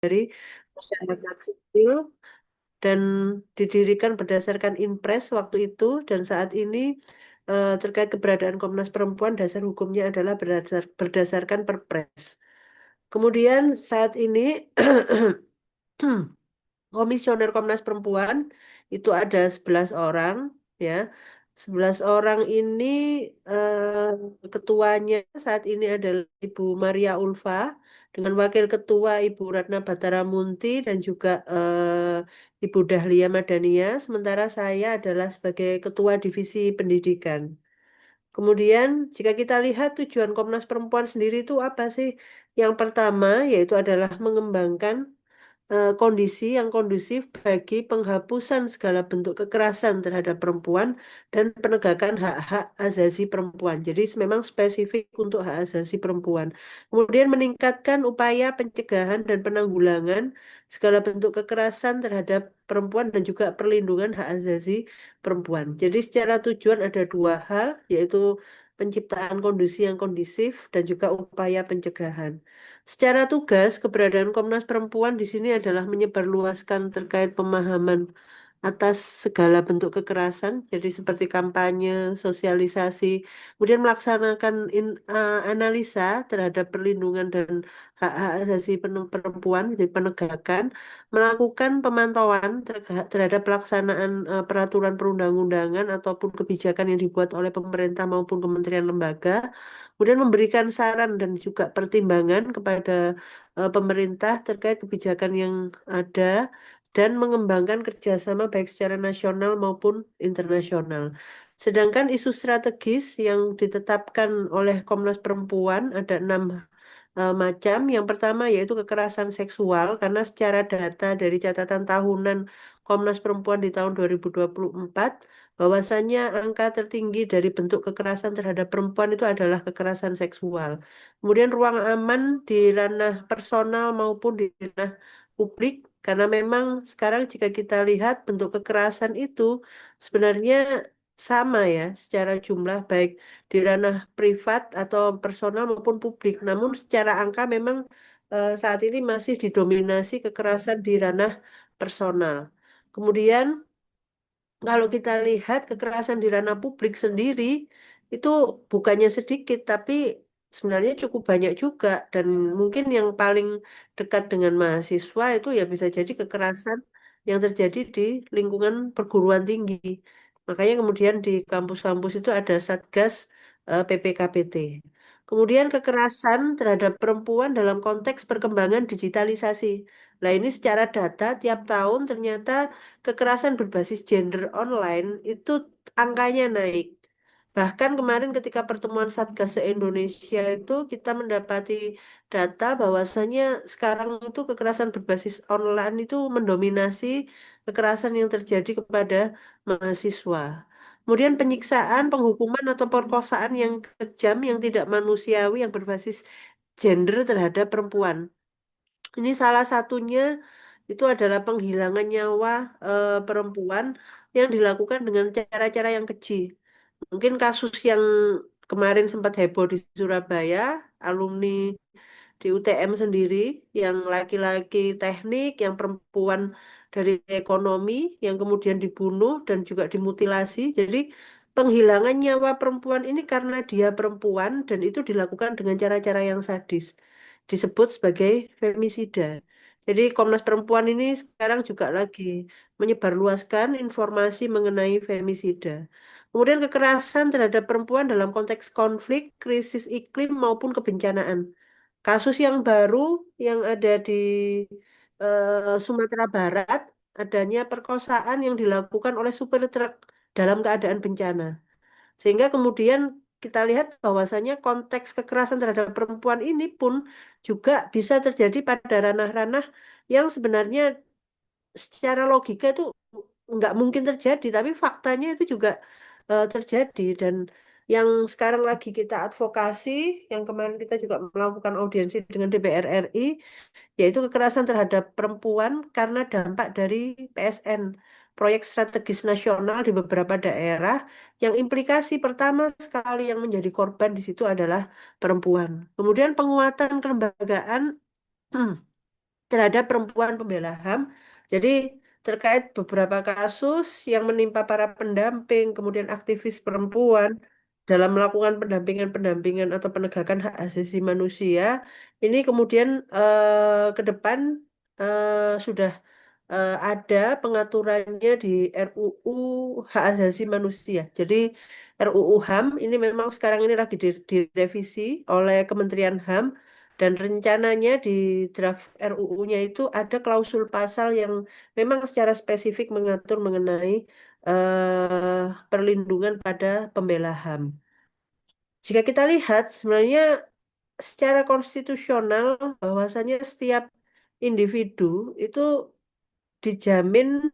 dari masyarakat sipil dan didirikan berdasarkan Inpres waktu itu dan saat ini terkait keberadaan Komnas Perempuan dasar hukumnya adalah berdasarkan Perpres. Kemudian saat ini Komisioner Komnas Perempuan itu ada 11 orang ya. 11 orang ini ketuanya saat ini adalah Ibu Maria Ulfa dengan Wakil Ketua Ibu Ratna Batara Munti dan juga Ibu Dahlia Madania. Sementara saya adalah sebagai Ketua Divisi Pendidikan. Kemudian, jika kita lihat tujuan Komnas Perempuan sendiri itu apa sih? Yang pertama yaitu adalah mengembangkan kondisi yang kondusif bagi penghapusan segala bentuk kekerasan terhadap perempuan dan penegakan hak-hak asasi perempuan. Jadi memang spesifik untuk hak asasi perempuan. Kemudian meningkatkan upaya pencegahan dan penanggulangan segala bentuk kekerasan terhadap perempuan dan juga perlindungan hak asasi perempuan. Jadi secara tujuan ada dua hal, yaitu penciptaan kondisi yang kondusif dan juga upaya pencegahan. Secara tugas, keberadaan Komnas Perempuan di sini adalah menyebarluaskan terkait pemahaman atas segala bentuk kekerasan, jadi seperti kampanye, sosialisasi, kemudian melaksanakan analisa terhadap perlindungan dan hak-hak asasi perempuan, jadi penegakan, melakukan pemantauan terhadap pelaksanaan peraturan perundang-undangan ataupun kebijakan yang dibuat oleh pemerintah maupun kementerian lembaga, kemudian memberikan saran dan juga pertimbangan kepada pemerintah terkait kebijakan yang ada dan mengembangkan kerjasama baik secara nasional maupun internasional. Sedangkan isu strategis yang ditetapkan oleh Komnas Perempuan ada 6 macam. Yang pertama yaitu kekerasan seksual, karena secara data dari catatan tahunan Komnas Perempuan di tahun 2024, bahwasannya angka tertinggi dari bentuk kekerasan terhadap perempuan itu adalah kekerasan seksual. Kemudian ruang aman di ranah personal maupun di ranah publik, karena memang sekarang jika kita lihat bentuk kekerasan itu sebenarnya sama ya secara jumlah baik di ranah privat atau personal maupun publik. Namun secara angka memang saat ini masih didominasi kekerasan di ranah personal. Kemudian kalau kita lihat kekerasan di ranah publik sendiri itu bukannya sedikit, tapi sebenarnya cukup banyak juga. Dan mungkin yang paling dekat dengan mahasiswa itu ya bisa jadi kekerasan yang terjadi di lingkungan perguruan tinggi. Makanya kemudian di kampus-kampus itu ada Satgas PPKPT. Kemudian kekerasan terhadap perempuan dalam konteks perkembangan digitalisasi. Nah, ini secara data tiap tahun ternyata kekerasan berbasis gender online itu angkanya naik. Bahkan kemarin ketika pertemuan Satgas se-Indonesia itu kita mendapati data bahwasannya sekarang itu kekerasan berbasis online itu mendominasi kekerasan yang terjadi kepada mahasiswa. Kemudian penyiksaan, penghukuman atau perkosaan yang kejam, yang tidak manusiawi, yang berbasis gender terhadap perempuan. Ini salah satunya itu adalah penghilangan nyawa perempuan yang dilakukan dengan cara-cara yang keji. Mungkin kasus yang kemarin sempat heboh di Surabaya, alumni di UTM sendiri, yang laki-laki teknik, yang perempuan dari ekonomi, yang kemudian dibunuh dan juga dimutilasi. Jadi penghilangan nyawa perempuan ini karena dia perempuan dan itu dilakukan dengan cara-cara yang sadis. Disebut sebagai femisida. Jadi Komnas Perempuan ini sekarang juga lagi menyebarluaskan informasi mengenai femisida. Kemudian kekerasan terhadap perempuan dalam konteks konflik, krisis iklim maupun kebencanaan. Kasus yang baru yang ada di Sumatera Barat, adanya perkosaan yang dilakukan oleh supir truk dalam keadaan bencana. Sehingga kemudian kita lihat bahwasanya konteks kekerasan terhadap perempuan ini pun juga bisa terjadi pada ranah-ranah yang sebenarnya secara logika itu nggak mungkin terjadi, tapi faktanya itu juga terjadi. Dan yang sekarang lagi kita advokasi, yang kemarin kita juga melakukan audiensi dengan DPR RI, yaitu kekerasan terhadap perempuan karena dampak dari PSN, proyek strategis nasional di beberapa daerah, yang implikasi pertama sekali yang menjadi korban di situ adalah perempuan. Kemudian penguatan kelembagaan terhadap perempuan pembela HAM. Jadi terkait beberapa kasus yang menimpa para pendamping, kemudian aktivis perempuan dalam melakukan pendampingan-pendampingan atau penegakan hak asasi manusia, ini kemudian ke depan sudah ada pengaturannya di RUU Hak Asasi Manusia. Jadi RUU HAM ini memang sekarang ini lagi direvisi oleh Kementerian HAM dan rencananya di draft RUU-nya itu ada klausul pasal yang memang secara spesifik mengatur mengenai perlindungan pada pembela HAM. Jika kita lihat sebenarnya secara konstitusional bahwasanya setiap individu itu dijamin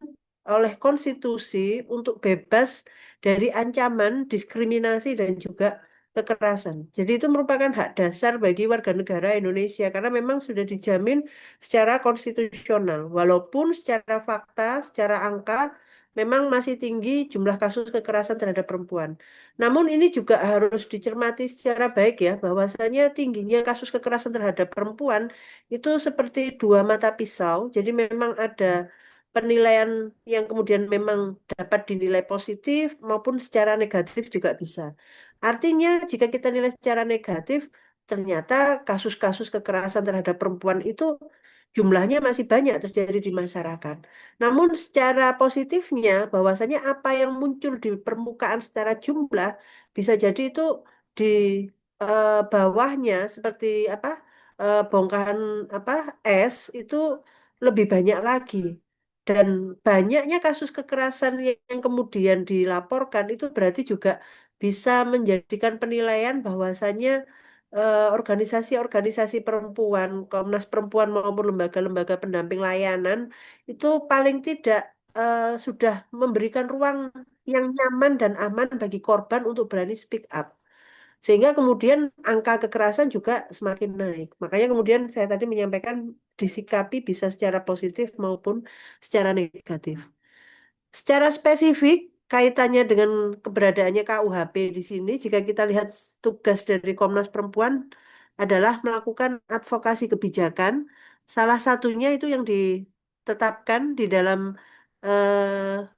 oleh konstitusi untuk bebas dari ancaman, diskriminasi, dan juga kekerasan. Jadi itu merupakan hak dasar bagi warga negara Indonesia karena memang sudah dijamin secara konstitusional. Walaupun secara fakta, secara angka, memang masih tinggi jumlah kasus kekerasan terhadap perempuan. Namun ini juga harus dicermati secara baik ya, bahwasanya tingginya kasus kekerasan terhadap perempuan itu seperti dua mata pisau. Jadi memang ada penilaian yang kemudian memang dapat dinilai positif maupun secara negatif juga bisa. Artinya, jika kita nilai secara negatif, ternyata kasus-kasus kekerasan terhadap perempuan itu jumlahnya masih banyak terjadi di masyarakat. Namun secara positifnya, bahwasanya apa yang muncul di permukaan secara jumlah bisa jadi itu di bawahnya seperti apa bongkahan apa es itu lebih banyak lagi. Dan banyaknya kasus kekerasan yang kemudian dilaporkan itu berarti juga bisa menjadikan penilaian bahwasannya organisasi-organisasi perempuan, Komnas Perempuan maupun lembaga-lembaga pendamping layanan itu paling tidak sudah memberikan ruang yang nyaman dan aman bagi korban untuk berani speak up. Sehingga kemudian angka kekerasan juga semakin naik. Makanya kemudian saya tadi menyampaikan disikapi bisa secara positif maupun secara negatif. Secara spesifik, kaitannya dengan keberadaannya KUHP di sini, jika kita lihat tugas dari Komnas Perempuan adalah melakukan advokasi kebijakan. Salah satunya itu yang ditetapkan di dalam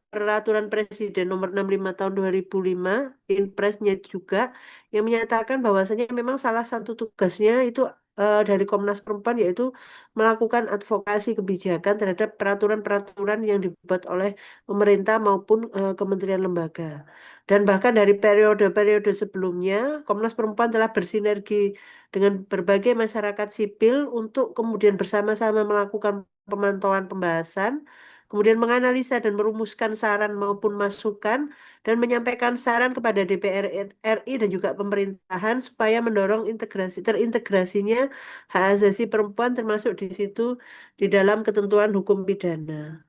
Peraturan Presiden Nomor 65 Tahun 2005, Inpresnya juga, yang menyatakan bahwasanya memang salah satu tugasnya itu dari Komnas Perempuan yaitu melakukan advokasi kebijakan terhadap peraturan-peraturan yang dibuat oleh pemerintah maupun kementerian lembaga. Dan bahkan dari periode-periode sebelumnya, Komnas Perempuan telah bersinergi dengan berbagai masyarakat sipil untuk kemudian bersama-sama melakukan pemantauan pembahasan, kemudian menganalisa dan merumuskan saran maupun masukan, dan menyampaikan saran kepada DPR RI dan juga pemerintahan supaya mendorong terintegrasinya hak asasi perempuan termasuk di situ di dalam ketentuan hukum pidana.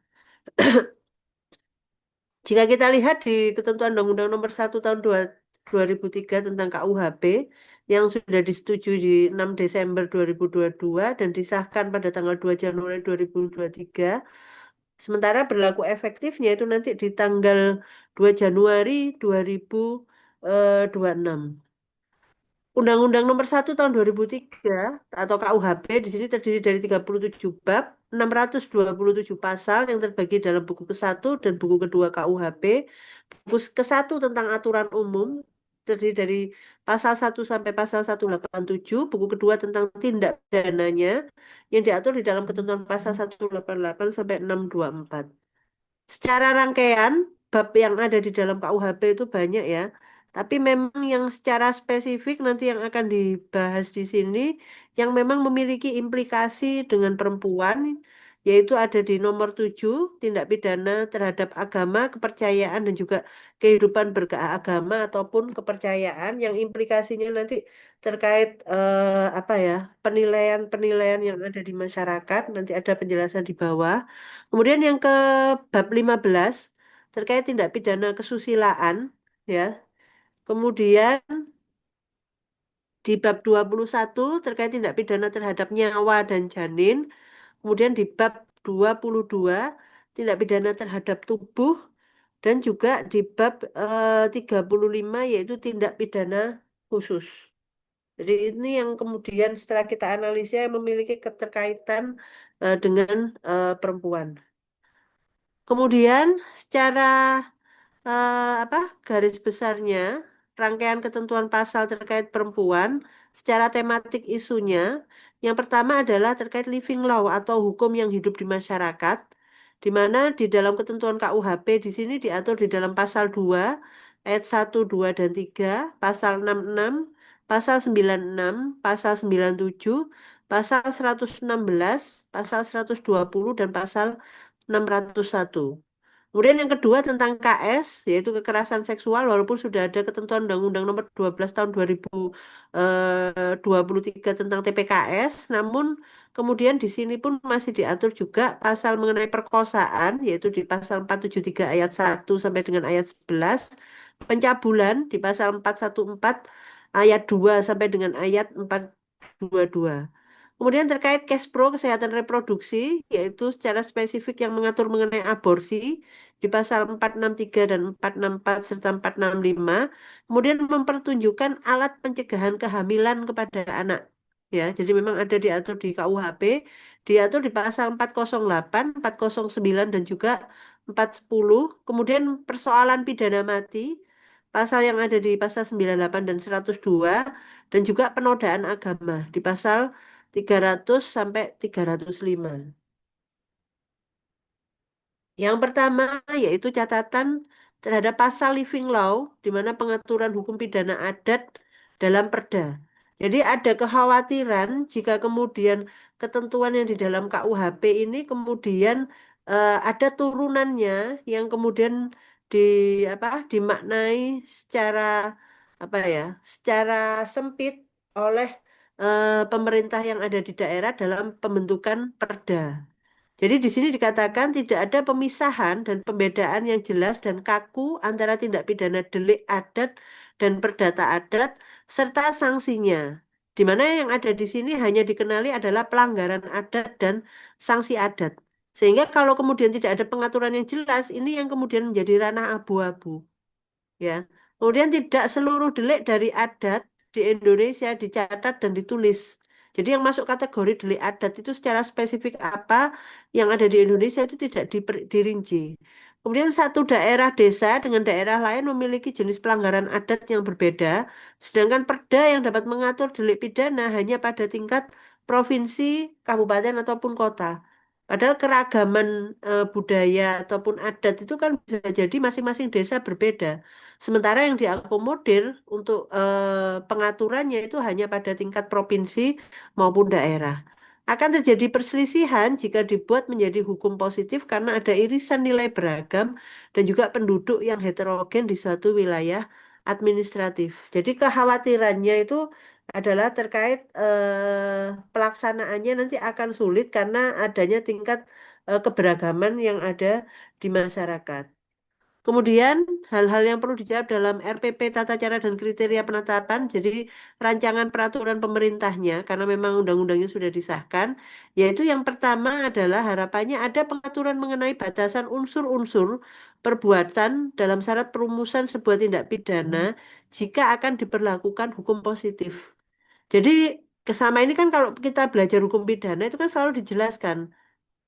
Jika kita lihat di ketentuan Undang-Undang Nomor 1 Tahun 2003 tentang KUHP yang sudah disetujui di 6 Desember 2022 dan disahkan pada tanggal 2 Januari 2023, sementara berlaku efektifnya itu nanti di tanggal 2 Januari 2026. Undang-Undang Nomor 1 Tahun 2003 atau KUHP di sini terdiri dari 37 bab, 627 pasal yang terbagi dalam buku ke-1 dan buku kedua KUHP. Buku ke-1 tentang aturan umum terdiri dari pasal 1 sampai pasal 187, buku kedua tentang tindak pidananya yang diatur di dalam ketentuan pasal 188 sampai 624. Secara rangkaian, bab yang ada di dalam KUHP itu banyak ya. Tapi memang yang secara spesifik nanti yang akan dibahas di sini, yang memang memiliki implikasi dengan perempuan, yaitu ada di nomor 7 tindak pidana terhadap agama, kepercayaan, dan juga kehidupan beragama ataupun kepercayaan, yang implikasinya nanti terkait apa ya, penilaian-penilaian yang ada di masyarakat, nanti ada penjelasan di bawah. Kemudian yang ke bab 15 terkait tindak pidana kesusilaan ya. Kemudian di bab 21 terkait tindak pidana terhadap nyawa dan janin. Kemudian di bab 22 tindak pidana terhadap tubuh dan juga di bab 35 yaitu tindak pidana khusus. Jadi ini yang kemudian setelah kita analisa yang memiliki keterkaitan dengan perempuan. Kemudian secara apa garis besarnya rangkaian ketentuan pasal terkait perempuan secara tematik isunya yang pertama adalah terkait living law atau hukum yang hidup di masyarakat di mana di dalam ketentuan KUHP di sini diatur di dalam pasal 2 ayat 1, 2 dan 3, pasal 66, pasal 96, pasal 97, pasal 116, pasal 120 dan pasal 601. Kemudian yang kedua tentang KS, yaitu kekerasan seksual, walaupun sudah ada ketentuan Undang-Undang Nomor 12 Tahun 2023 tentang TPKS, namun kemudian di sini pun masih diatur juga pasal mengenai perkosaan, yaitu di pasal 473 ayat 1 sampai dengan ayat 11, pencabulan di pasal 414 ayat 2 sampai dengan ayat 422. Kemudian terkait cash pro kesehatan reproduksi, yaitu secara spesifik yang mengatur mengenai aborsi di pasal 463 dan 464 serta 465, kemudian mempertunjukkan alat pencegahan kehamilan kepada anak. Ya, jadi memang ada diatur di KUHP, diatur di pasal 408, 409 dan juga 410. Kemudian persoalan pidana mati, pasal yang ada di pasal 98 dan 102 dan juga penodaan agama di pasal 300 sampai 305. Yang pertama yaitu catatan terhadap pasal living law di mana pengaturan hukum pidana adat dalam Perda. Jadi ada kekhawatiran jika kemudian ketentuan yang di dalam KUHP ini kemudian ada turunannya yang kemudian di apa dimaknai secara apa ya, secara sempit oleh pemerintah yang ada di daerah dalam pembentukan Perda. Jadi di sini dikatakan tidak ada pemisahan dan pembedaan yang jelas dan kaku antara tindak pidana delik adat dan perdata adat serta sanksinya. Di mana yang ada di sini hanya dikenali adalah pelanggaran adat dan sanksi adat. Sehingga kalau kemudian tidak ada pengaturan yang jelas, ini yang kemudian menjadi ranah abu-abu. Ya. Kemudian tidak seluruh delik dari adat di Indonesia dicatat dan ditulis. Jadi yang masuk kategori delik adat itu secara spesifik apa yang ada di Indonesia itu tidak dirinci. Kemudian satu daerah desa dengan daerah lain memiliki jenis pelanggaran adat yang berbeda, sedangkan perda yang dapat mengatur delik pidana hanya pada tingkat provinsi, kabupaten ataupun kota. Padahal keragaman budaya ataupun adat itu kan bisa jadi masing-masing desa berbeda. Sementara yang diakomodir untuk pengaturannya itu hanya pada tingkat provinsi maupun daerah. Akan terjadi perselisihan jika dibuat menjadi hukum positif karena ada irisan nilai beragam dan juga penduduk yang heterogen di suatu wilayah administratif. Jadi kekhawatirannya itu adalah terkait pelaksanaannya nanti akan sulit karena adanya tingkat keberagaman yang ada di masyarakat. Kemudian hal-hal yang perlu dijawab dalam RPP Tata Cara dan Kriteria Penetapan, jadi rancangan peraturan pemerintahnya, karena memang undang-undangnya sudah disahkan, yaitu yang pertama adalah harapannya ada pengaturan mengenai batasan unsur-unsur perbuatan dalam syarat perumusan sebuah tindak pidana jika akan diberlakukan hukum positif. Jadi kesama ini kan kalau kita belajar hukum pidana itu kan selalu dijelaskan.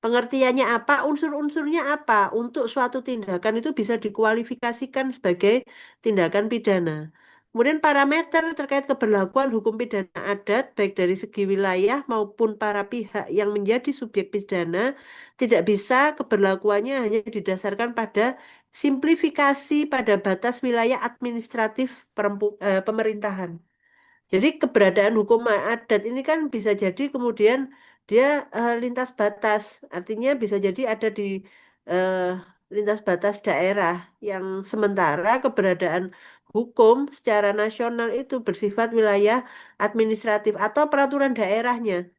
Pengertiannya apa, unsur-unsurnya apa untuk suatu tindakan itu bisa dikualifikasikan sebagai tindakan pidana. Kemudian parameter terkait keberlakuan hukum pidana adat baik dari segi wilayah maupun para pihak yang menjadi subjek pidana tidak bisa keberlakuannya hanya didasarkan pada simplifikasi pada batas wilayah administratif pemerintahan. Jadi keberadaan hukum adat ini kan bisa jadi kemudian dia lintas batas, artinya bisa jadi ada di eh, lintas batas daerah yang sementara keberadaan hukum secara nasional itu bersifat wilayah administratif atau peraturan daerahnya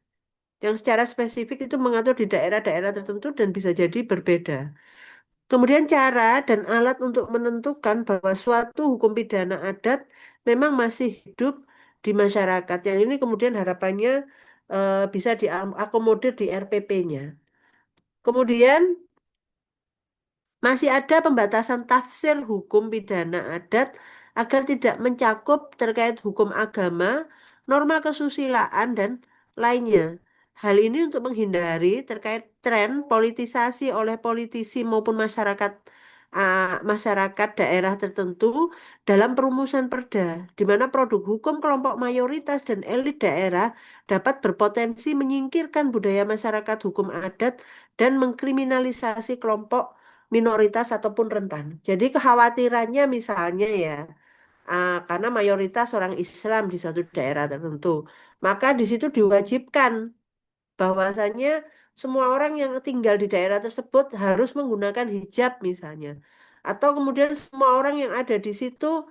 yang secara spesifik itu mengatur di daerah-daerah tertentu dan bisa jadi berbeda. Kemudian cara dan alat untuk menentukan bahwa suatu hukum pidana adat memang masih hidup di masyarakat. Yang ini kemudian harapannya bisa diakomodir di RPP-nya. Kemudian masih ada pembatasan tafsir hukum pidana adat agar tidak mencakup terkait hukum agama, norma kesusilaan, dan lainnya. Hal ini untuk menghindari terkait tren politisasi oleh politisi maupun masyarakat daerah tertentu dalam perumusan perda, di mana produk hukum kelompok mayoritas dan elit daerah dapat berpotensi menyingkirkan budaya masyarakat hukum adat dan mengkriminalisasi kelompok minoritas ataupun rentan. Jadi kekhawatirannya misalnya ya, karena mayoritas orang Islam di suatu daerah tertentu, maka di situ diwajibkan bahwasanya semua orang yang tinggal di daerah tersebut harus menggunakan hijab misalnya. Atau kemudian semua orang yang ada di situ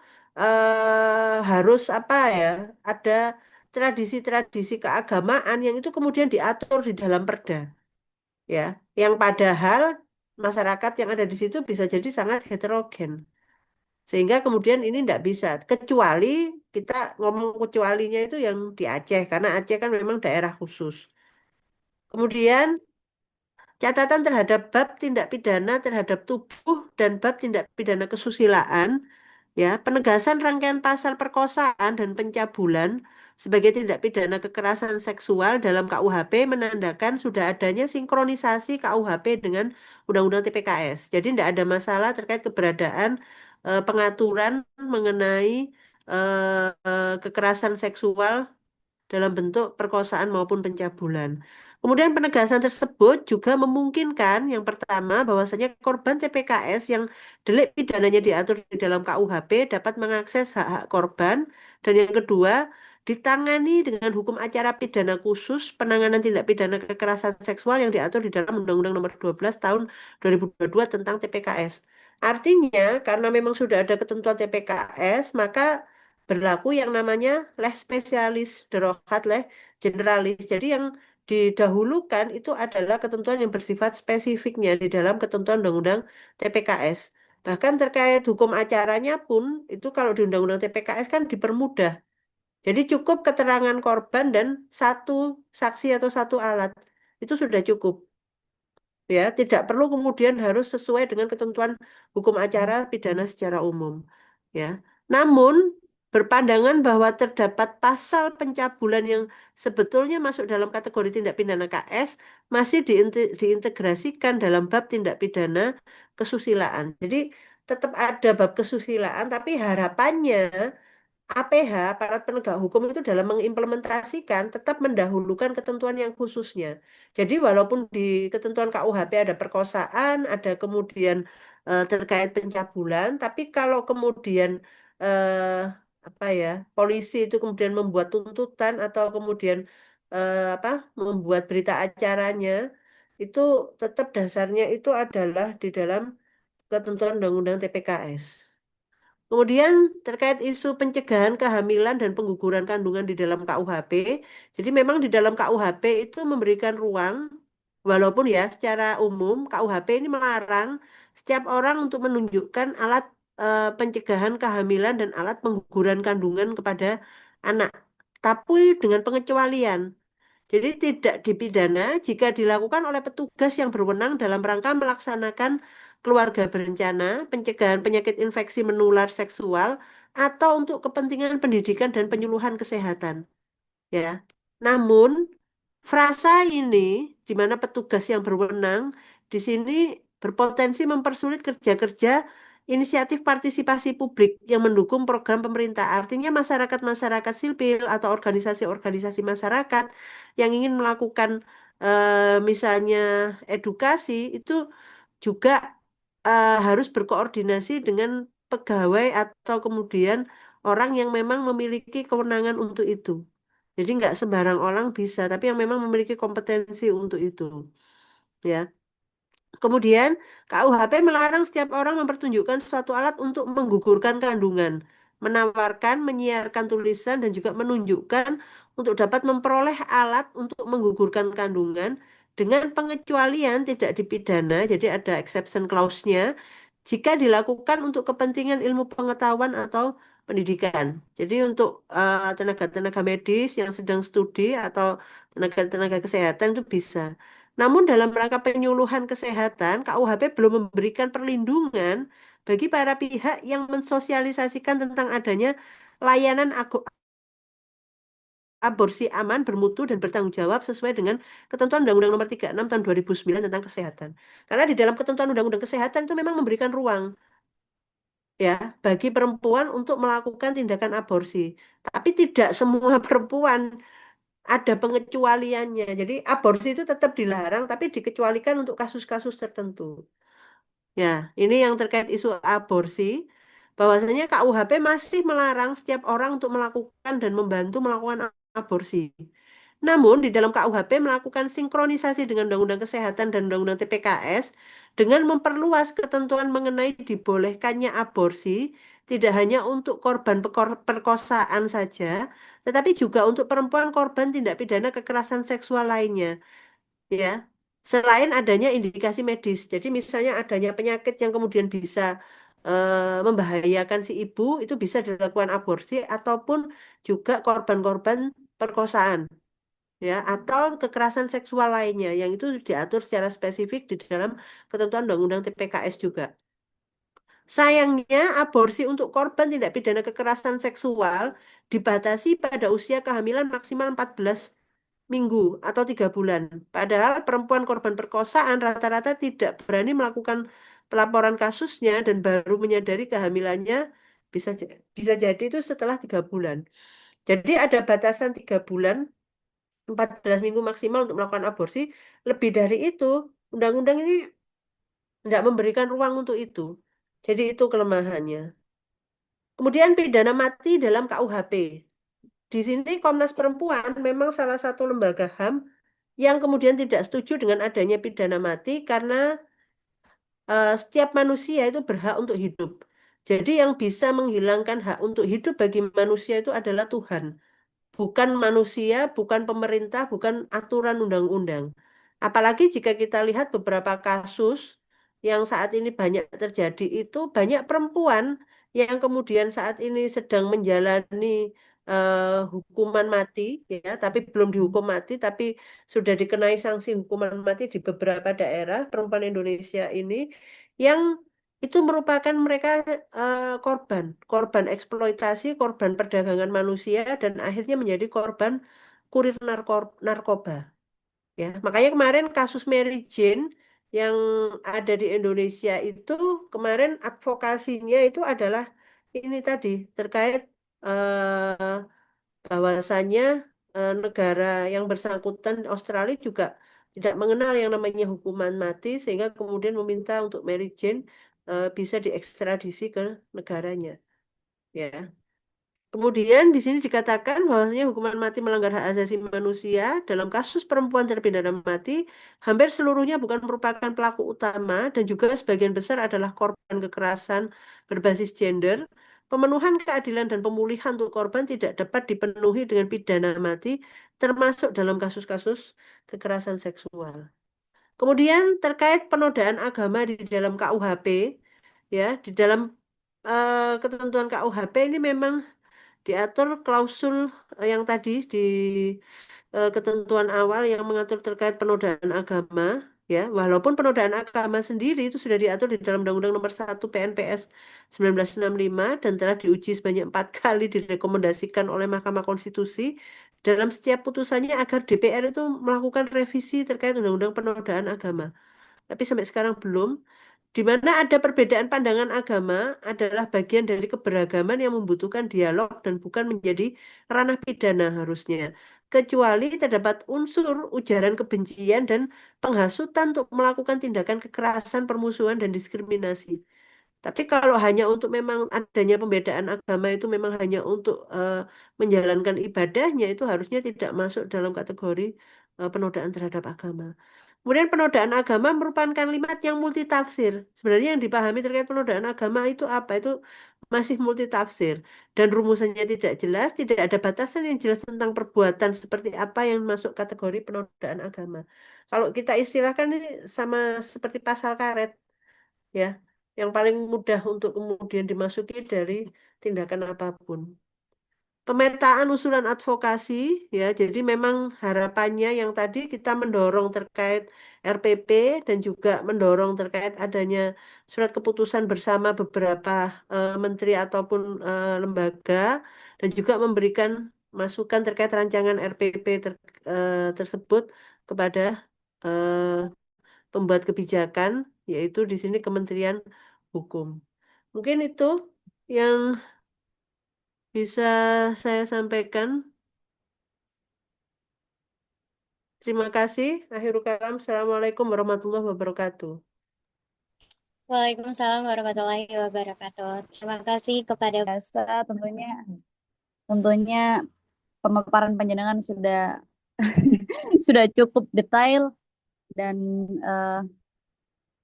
harus apa ya, ada tradisi-tradisi keagamaan yang itu kemudian diatur di dalam perda, ya. Yang padahal masyarakat yang ada di situ bisa jadi sangat heterogen. Sehingga kemudian ini tidak bisa. Kecuali kita ngomong kecualinya itu yang di Aceh, karena Aceh kan memang daerah khusus. Kemudian catatan terhadap bab tindak pidana terhadap tubuh dan bab tindak pidana kesusilaan, ya, penegasan rangkaian pasal perkosaan dan pencabulan sebagai tindak pidana kekerasan seksual dalam KUHP menandakan sudah adanya sinkronisasi KUHP dengan Undang-Undang TPKS. Jadi tidak ada masalah terkait keberadaan pengaturan mengenai kekerasan seksual dalam bentuk perkosaan maupun pencabulan. Kemudian penegasan tersebut juga memungkinkan yang pertama bahwasanya korban TPKS yang delik pidananya diatur di dalam KUHP dapat mengakses hak-hak korban, dan yang kedua ditangani dengan hukum acara pidana khusus penanganan tindak pidana kekerasan seksual yang diatur di dalam Undang-Undang Nomor 12 Tahun 2022 tentang TPKS. Artinya, karena memang sudah ada ketentuan TPKS, maka berlaku yang namanya leh spesialis, derogat leh generalis. Jadi yang didahulukan itu adalah ketentuan yang bersifat spesifiknya di dalam ketentuan Undang-Undang TPKS. Bahkan terkait hukum acaranya pun itu kalau di Undang-Undang TPKS kan dipermudah. Jadi cukup keterangan korban dan satu saksi atau satu alat. Itu sudah cukup. Ya, tidak perlu kemudian harus sesuai dengan ketentuan hukum acara pidana secara umum. Ya, namun berpandangan bahwa terdapat pasal pencabulan yang sebetulnya masuk dalam kategori tindak pidana KS masih diintegrasikan dalam bab tindak pidana kesusilaan. Jadi tetap ada bab kesusilaan, tapi harapannya APH, aparat penegak hukum itu dalam mengimplementasikan tetap mendahulukan ketentuan yang khususnya. Jadi walaupun di ketentuan KUHP ada perkosaan, ada kemudian terkait pencabulan, tapi kalau kemudian apa ya, polisi itu kemudian membuat tuntutan atau kemudian apa, membuat berita acaranya, itu tetap dasarnya itu adalah di dalam ketentuan Undang-Undang TPKS. Kemudian terkait isu pencegahan kehamilan dan pengguguran kandungan di dalam KUHP, jadi memang di dalam KUHP itu memberikan ruang, walaupun ya secara umum KUHP ini melarang setiap orang untuk menunjukkan alat pencegahan kehamilan dan alat pengguguran kandungan kepada anak, tapi dengan pengecualian. Jadi tidak dipidana jika dilakukan oleh petugas yang berwenang dalam rangka melaksanakan keluarga berencana, pencegahan penyakit infeksi menular seksual, atau untuk kepentingan pendidikan dan penyuluhan kesehatan. Ya. Namun, frasa ini di mana petugas yang berwenang di sini berpotensi mempersulit kerja-kerja inisiatif partisipasi publik yang mendukung program pemerintah. Artinya masyarakat-masyarakat sipil atau organisasi-organisasi masyarakat yang ingin melakukan misalnya edukasi itu juga harus berkoordinasi dengan pegawai atau kemudian orang yang memang memiliki kewenangan untuk itu. Jadi nggak sembarang orang bisa, tapi yang memang memiliki kompetensi untuk itu. Ya. Kemudian, KUHP melarang setiap orang mempertunjukkan suatu alat untuk menggugurkan kandungan, menawarkan, menyiarkan tulisan, dan juga menunjukkan untuk dapat memperoleh alat untuk menggugurkan kandungan dengan pengecualian tidak dipidana, jadi ada exception clause-nya, jika dilakukan untuk kepentingan ilmu pengetahuan atau pendidikan. Jadi untuk tenaga-tenaga medis yang sedang studi atau tenaga-tenaga kesehatan itu bisa. Namun dalam rangka penyuluhan kesehatan, KUHP belum memberikan perlindungan bagi para pihak yang mensosialisasikan tentang adanya layanan aborsi aman, bermutu, dan bertanggung jawab sesuai dengan ketentuan Undang-Undang Nomor 36 Tahun 2009 tentang kesehatan. Karena di dalam ketentuan Undang-Undang Kesehatan itu memang memberikan ruang ya bagi perempuan untuk melakukan tindakan aborsi. Tapi tidak semua perempuan, ada pengecualiannya. Jadi aborsi itu tetap dilarang, tapi dikecualikan untuk kasus-kasus tertentu. Ya, ini yang terkait isu aborsi, bahwasanya KUHP masih melarang setiap orang untuk melakukan dan membantu melakukan aborsi. Namun, di dalam KUHP melakukan sinkronisasi dengan Undang-Undang Kesehatan dan Undang-Undang TPKS dengan memperluas ketentuan mengenai dibolehkannya aborsi, tidak hanya untuk korban perkosaan saja, tetapi juga untuk perempuan korban tindak pidana kekerasan seksual lainnya ya. Selain adanya indikasi medis, jadi misalnya adanya penyakit yang kemudian bisa membahayakan si ibu, itu bisa dilakukan aborsi ataupun juga korban-korban perkosaan, ya, atau kekerasan seksual lainnya yang itu diatur secara spesifik di dalam ketentuan Undang-Undang TPKS juga. Sayangnya, aborsi untuk korban tindak pidana kekerasan seksual dibatasi pada usia kehamilan maksimal 14 minggu atau 3 bulan. Padahal perempuan korban perkosaan rata-rata tidak berani melakukan pelaporan kasusnya dan baru menyadari kehamilannya bisa jadi itu setelah 3 bulan. Jadi ada batasan 3 bulan, 14 minggu maksimal untuk melakukan aborsi. Lebih dari itu, undang-undang ini tidak memberikan ruang untuk itu. Jadi itu kelemahannya. Kemudian pidana mati dalam KUHP. Di sini Komnas Perempuan memang salah satu lembaga HAM yang kemudian tidak setuju dengan adanya pidana mati karena setiap manusia itu berhak untuk hidup. Jadi yang bisa menghilangkan hak untuk hidup bagi manusia itu adalah Tuhan, bukan manusia, bukan pemerintah, bukan aturan undang-undang. Apalagi jika kita lihat beberapa kasus yang saat ini banyak terjadi itu banyak perempuan yang kemudian saat ini sedang menjalani hukuman mati, ya, tapi belum dihukum mati, tapi sudah dikenai sanksi hukuman mati di beberapa daerah perempuan Indonesia ini yang itu merupakan mereka korban, korban eksploitasi, korban perdagangan manusia, dan akhirnya menjadi korban kurir narkoba. Ya, makanya kemarin kasus Mary Jane yang ada di Indonesia itu kemarin advokasinya itu adalah ini tadi terkait eh, bahwasannya negara yang bersangkutan Australia juga tidak mengenal yang namanya hukuman mati sehingga kemudian meminta untuk Mary Jane bisa diekstradisi ke negaranya. Ya. Kemudian di sini dikatakan bahwasanya hukuman mati melanggar hak asasi manusia dalam kasus perempuan terpidana mati hampir seluruhnya bukan merupakan pelaku utama dan juga sebagian besar adalah korban kekerasan berbasis gender. Pemenuhan keadilan dan pemulihan untuk korban tidak dapat dipenuhi dengan pidana mati termasuk dalam kasus-kasus kekerasan seksual. Kemudian terkait penodaan agama di dalam KUHP ya, di dalam ketentuan KUHP ini memang diatur klausul yang tadi di ketentuan awal yang mengatur terkait penodaan agama ya walaupun penodaan agama sendiri itu sudah diatur di dalam Undang-Undang Nomor 1 PNPS 1965 dan telah diuji sebanyak 4 kali direkomendasikan oleh Mahkamah Konstitusi dalam setiap putusannya agar DPR itu melakukan revisi terkait Undang-Undang Penodaan Agama. Tapi sampai sekarang belum. Di mana ada perbedaan pandangan agama adalah bagian dari keberagaman yang membutuhkan dialog dan bukan menjadi ranah pidana harusnya. Kecuali terdapat unsur ujaran kebencian dan penghasutan untuk melakukan tindakan kekerasan, permusuhan, dan diskriminasi. Tapi kalau hanya untuk memang adanya pembedaan agama itu memang hanya untuk menjalankan ibadahnya itu harusnya tidak masuk dalam kategori penodaan terhadap agama. Kemudian penodaan agama merupakan kalimat yang multitafsir. Sebenarnya yang dipahami terkait penodaan agama itu apa? Itu masih multitafsir. Dan rumusannya tidak jelas, tidak ada batasan yang jelas tentang perbuatan seperti apa yang masuk kategori penodaan agama. Kalau kita istilahkan ini sama seperti pasal karet, ya, yang paling mudah untuk kemudian dimasuki dari tindakan apapun. Pemetaan usulan advokasi, ya, jadi memang harapannya yang tadi kita mendorong terkait RPP dan juga mendorong terkait adanya surat keputusan bersama beberapa menteri ataupun lembaga dan juga memberikan masukan terkait rancangan RPP tersebut kepada eh, pembuat kebijakan, yaitu di sini Kementerian Hukum. Mungkin itu yang bisa saya sampaikan. Terima kasih. Akhirul kalam. Assalamualaikum warahmatullahi wabarakatuh. Waalaikumsalam warahmatullahi wabarakatuh. Terima kasih kepada Basa tentunya tentunya pemaparan panjenengan sudah sudah cukup detail dan eh,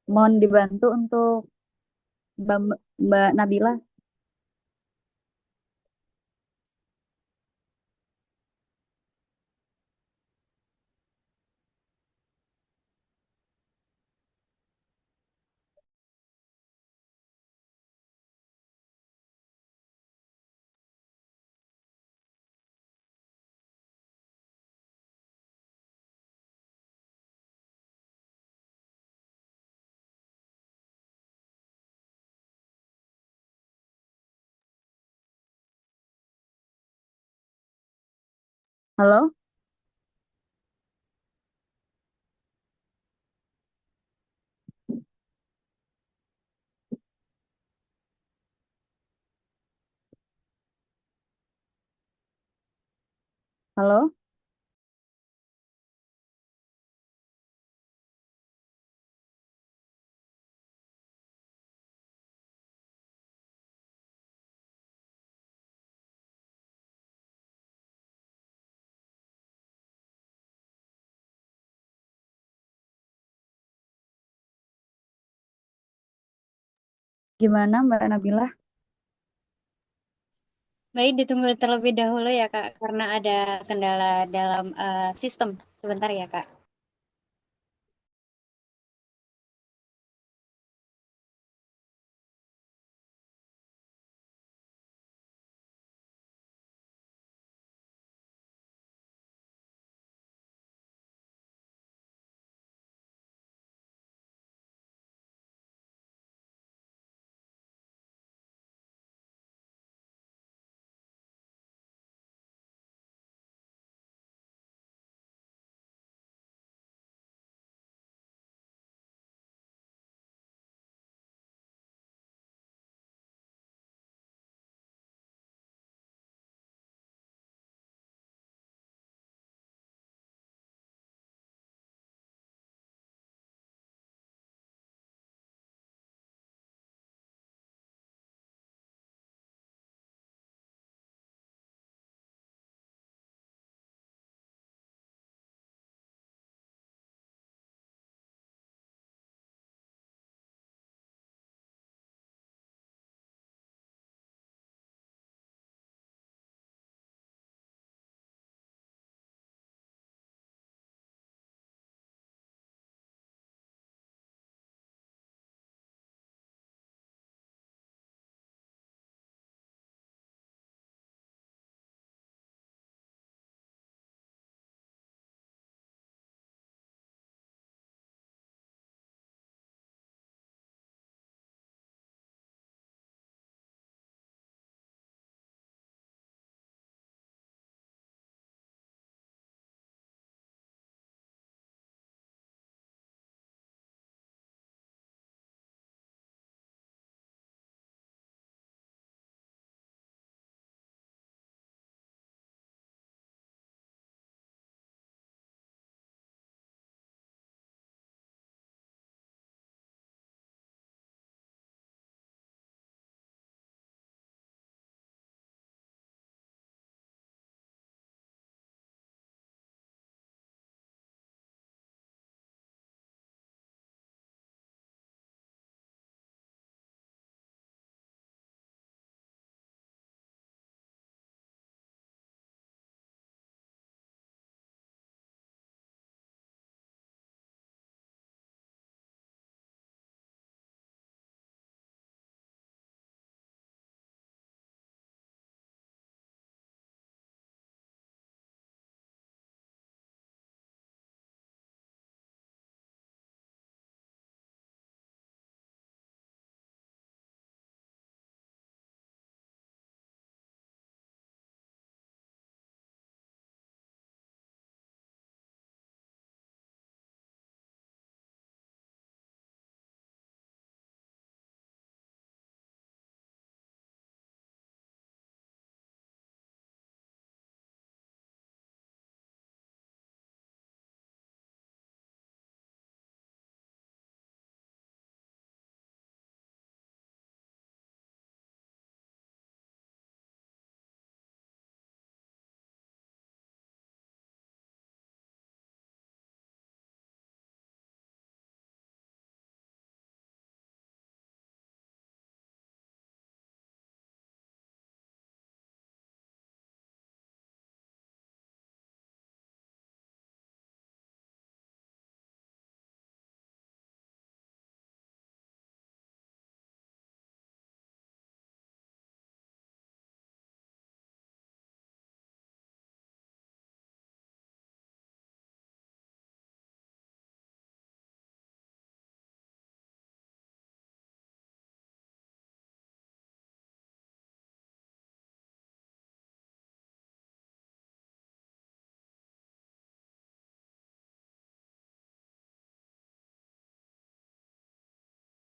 mohon dibantu untuk Mbak, Mbak Nabila. Halo, halo, gimana Mbak Nabila? Baik, ditunggu terlebih dahulu ya Kak, karena ada kendala dalam sistem. Sebentar ya Kak.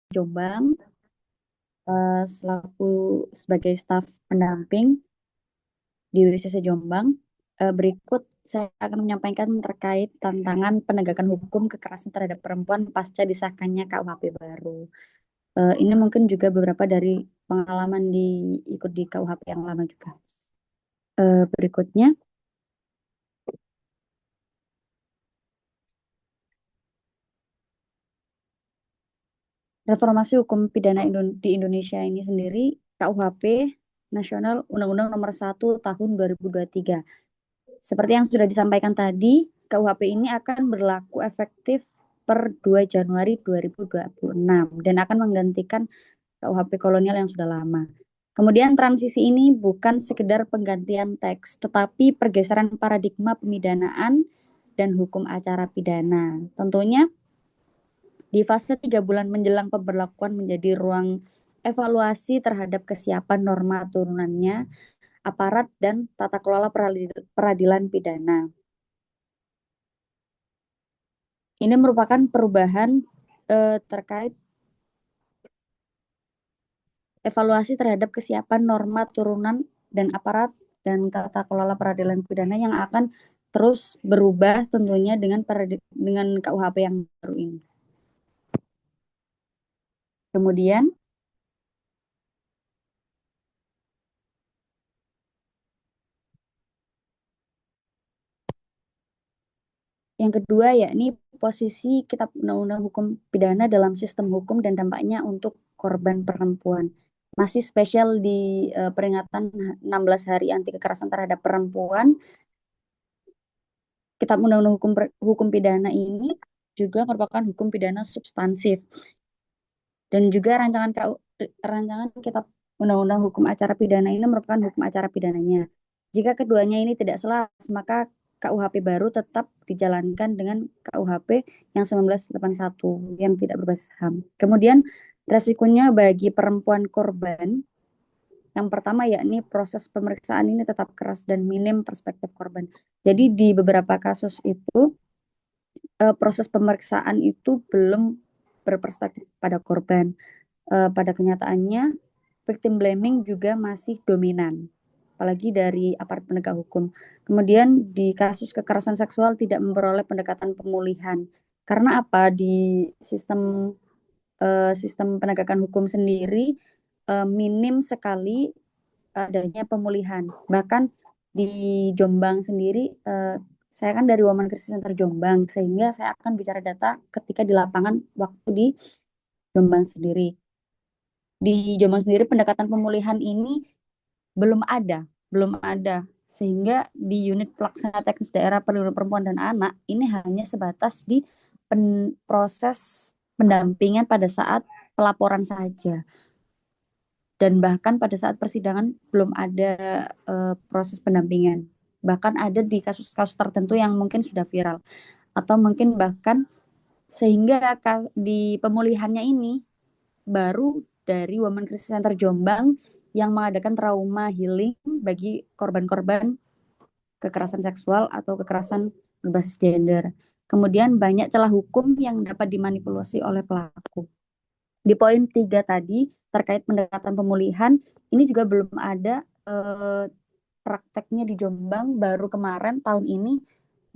Jombang selaku sebagai staf pendamping di WCC Jombang. Berikut saya akan menyampaikan terkait tantangan penegakan hukum kekerasan terhadap perempuan pasca disahkannya KUHP baru. Ini mungkin juga beberapa dari pengalaman ikut di KUHP yang lama juga. Berikutnya, reformasi hukum pidana di Indonesia ini sendiri, KUHP Nasional Undang-Undang Nomor 1 Tahun 2023. Seperti yang sudah disampaikan tadi, KUHP ini akan berlaku efektif per 2 Januari 2026 dan akan menggantikan KUHP kolonial yang sudah lama. Kemudian transisi ini bukan sekedar penggantian teks, tetapi pergeseran paradigma pemidanaan dan hukum acara pidana. Tentunya di fase 3 bulan menjelang pemberlakuan menjadi ruang evaluasi terhadap kesiapan norma turunannya, aparat dan tata kelola peradilan pidana. Ini merupakan perubahan terkait evaluasi terhadap kesiapan norma turunan dan aparat dan tata kelola peradilan pidana yang akan terus berubah tentunya dengan KUHP yang baru ini. Kemudian yang kedua yakni posisi Kitab Undang-Undang Hukum Pidana dalam sistem hukum dan dampaknya untuk korban perempuan. Masih spesial di peringatan 16 Hari Anti Kekerasan Terhadap Perempuan, Kitab Undang-Undang Hukum Pidana ini juga merupakan hukum pidana substansif. Dan juga rancangan Kitab Undang-Undang Hukum Acara Pidana ini merupakan hukum acara pidananya. Jika keduanya ini tidak selaras, maka KUHP baru tetap dijalankan dengan KUHP yang 1981 yang tidak berbasis HAM. Kemudian resikonya bagi perempuan korban, yang pertama yakni proses pemeriksaan ini tetap keras dan minim perspektif korban. Jadi di beberapa kasus itu proses pemeriksaan itu belum berperspektif pada korban. Pada kenyataannya victim blaming juga masih dominan, apalagi dari aparat penegak hukum. Kemudian di kasus kekerasan seksual tidak memperoleh pendekatan pemulihan. Karena apa? Di sistem penegakan hukum sendiri minim sekali adanya pemulihan. Bahkan di Jombang sendiri, saya kan dari Women Crisis Center Jombang, sehingga saya akan bicara data ketika di lapangan waktu di Jombang sendiri. Di Jombang sendiri pendekatan pemulihan ini belum ada, sehingga di unit pelaksana teknis daerah perlindungan perempuan dan anak ini hanya sebatas di proses pendampingan pada saat pelaporan saja. Dan bahkan pada saat persidangan belum ada proses pendampingan. Bahkan ada di kasus-kasus tertentu yang mungkin sudah viral. Atau mungkin bahkan sehingga di pemulihannya ini baru dari Women Crisis Center Jombang yang mengadakan trauma healing bagi korban-korban kekerasan seksual atau kekerasan berbasis gender. Kemudian banyak celah hukum yang dapat dimanipulasi oleh pelaku. Di poin 3 tadi terkait pendekatan pemulihan, ini juga belum ada prakteknya di Jombang. Baru kemarin tahun ini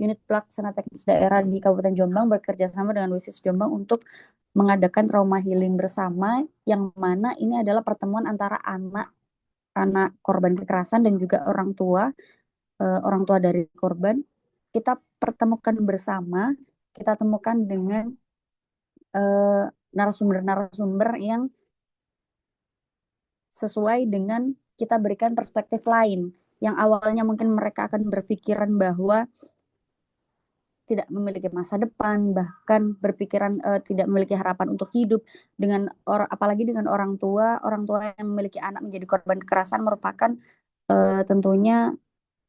unit pelaksana teknis daerah di Kabupaten Jombang bekerja sama dengan WCC Jombang untuk mengadakan trauma healing bersama, yang mana ini adalah pertemuan antara anak korban kekerasan dan juga orang tua dari korban. Kita pertemukan bersama, kita temukan dengan narasumber-narasumber yang sesuai dengan kita berikan perspektif lain, yang awalnya mungkin mereka akan berpikiran bahwa tidak memiliki masa depan, bahkan berpikiran tidak memiliki harapan untuk hidup, apalagi dengan orang tua yang memiliki anak menjadi korban kekerasan merupakan tentunya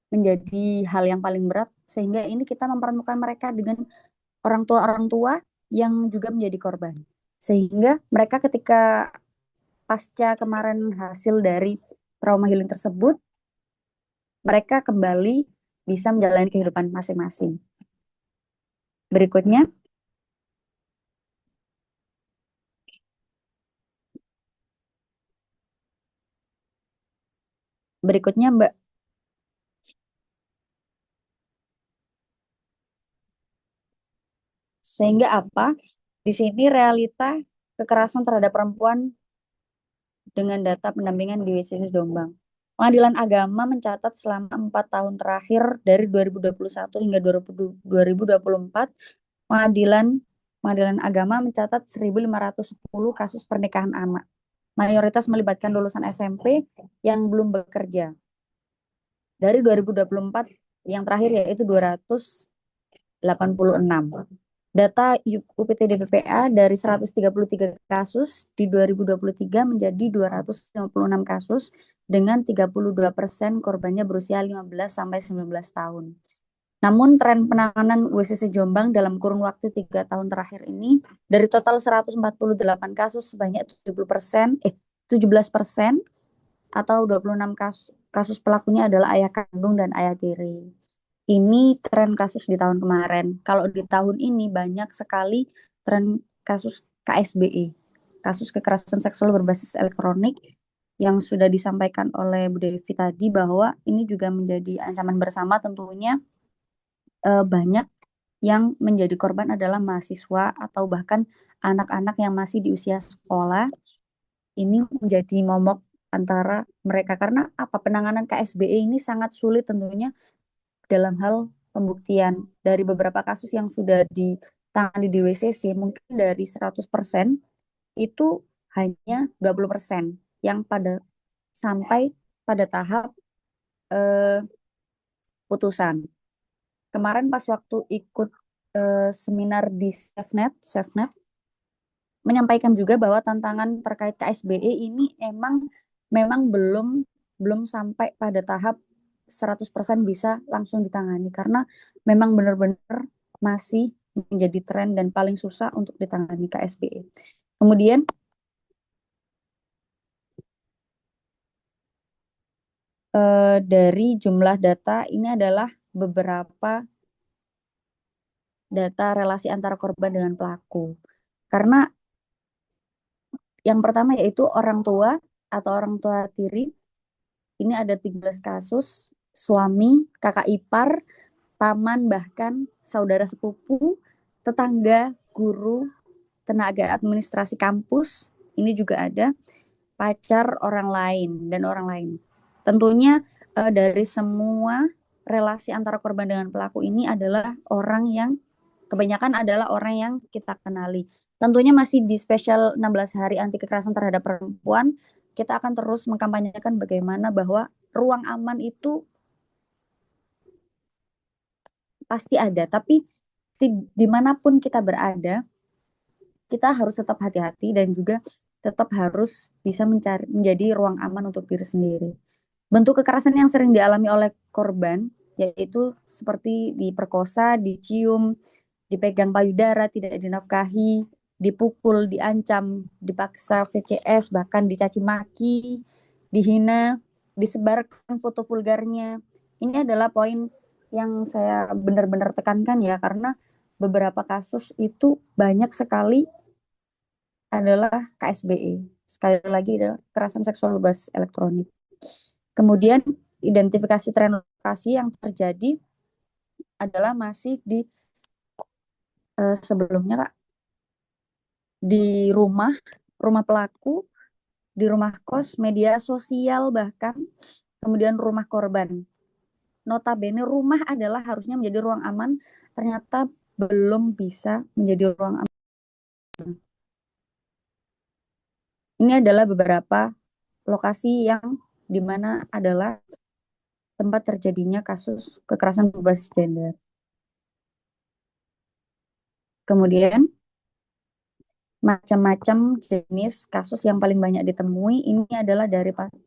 menjadi hal yang paling berat, sehingga ini kita mempertemukan mereka dengan orang tua yang juga menjadi korban, sehingga mereka ketika pasca kemarin hasil dari trauma healing tersebut, mereka kembali bisa menjalani kehidupan masing-masing. Berikutnya, Berikutnya, Mbak. Sehingga apa? Di sini realita kekerasan terhadap perempuan dengan data pendampingan di WCC Jombang. Pengadilan Agama mencatat selama 4 tahun terakhir dari 2021 hingga 2024, Pengadilan Pengadilan Agama mencatat 1.510 kasus pernikahan anak. Mayoritas melibatkan lulusan SMP yang belum bekerja. Dari 2024 yang terakhir yaitu 286. Data UPTD BPA dari 133 kasus di 2023 menjadi 256 kasus dengan 32% korbannya berusia 15 sampai 19 tahun. Namun tren penanganan WCC Jombang dalam kurun waktu 3 tahun terakhir ini dari total 148 kasus sebanyak 17% atau 26 kasus pelakunya adalah ayah kandung dan ayah tiri. Ini tren kasus di tahun kemarin. Kalau di tahun ini banyak sekali tren kasus KSBE, kasus kekerasan seksual berbasis elektronik yang sudah disampaikan oleh Bu Devi tadi bahwa ini juga menjadi ancaman bersama tentunya. Banyak yang menjadi korban adalah mahasiswa atau bahkan anak-anak yang masih di usia sekolah. Ini menjadi momok antara mereka karena apa penanganan KSBE ini sangat sulit tentunya dalam hal pembuktian. Dari beberapa kasus yang sudah ditangani di WCC mungkin dari 100% itu hanya 20% yang sampai pada tahap putusan. Kemarin pas waktu ikut seminar di SafeNet menyampaikan juga bahwa tantangan terkait KSBE ini memang belum sampai pada tahap 100% bisa langsung ditangani karena memang benar-benar masih menjadi tren dan paling susah untuk ditangani KSBE. Kemudian dari jumlah data ini adalah beberapa data relasi antara korban dengan pelaku. Karena yang pertama yaitu orang tua atau orang tua tiri. Ini ada 13 kasus, suami, kakak ipar, paman, bahkan saudara sepupu, tetangga, guru, tenaga administrasi kampus, ini juga ada, pacar orang lain, dan orang lain. Tentunya dari semua relasi antara korban dengan pelaku ini adalah kebanyakan adalah orang yang kita kenali. Tentunya masih di spesial 16 hari anti kekerasan terhadap perempuan, kita akan terus mengkampanyekan bagaimana bahwa ruang aman itu pasti ada, tapi dimanapun kita berada, kita harus tetap hati-hati dan juga tetap harus bisa menjadi ruang aman untuk diri sendiri. Bentuk kekerasan yang sering dialami oleh korban yaitu seperti diperkosa, dicium, dipegang payudara, tidak dinafkahi, dipukul, diancam, dipaksa VCS, bahkan dicaci maki, dihina, disebarkan foto vulgarnya. Ini adalah poin yang saya benar-benar tekankan ya, karena beberapa kasus itu banyak sekali adalah KSBE. Sekali lagi adalah kekerasan seksual berbasis elektronik. Kemudian identifikasi tren lokasi yang terjadi adalah masih di sebelumnya Kak, di rumah pelaku, di rumah kos, media sosial bahkan, kemudian rumah korban. Notabene rumah adalah harusnya menjadi ruang aman, ternyata belum bisa menjadi ruang aman. Ini adalah beberapa lokasi yang dimana adalah tempat terjadinya kasus kekerasan berbasis gender. Kemudian macam-macam jenis kasus yang paling banyak ditemui ini adalah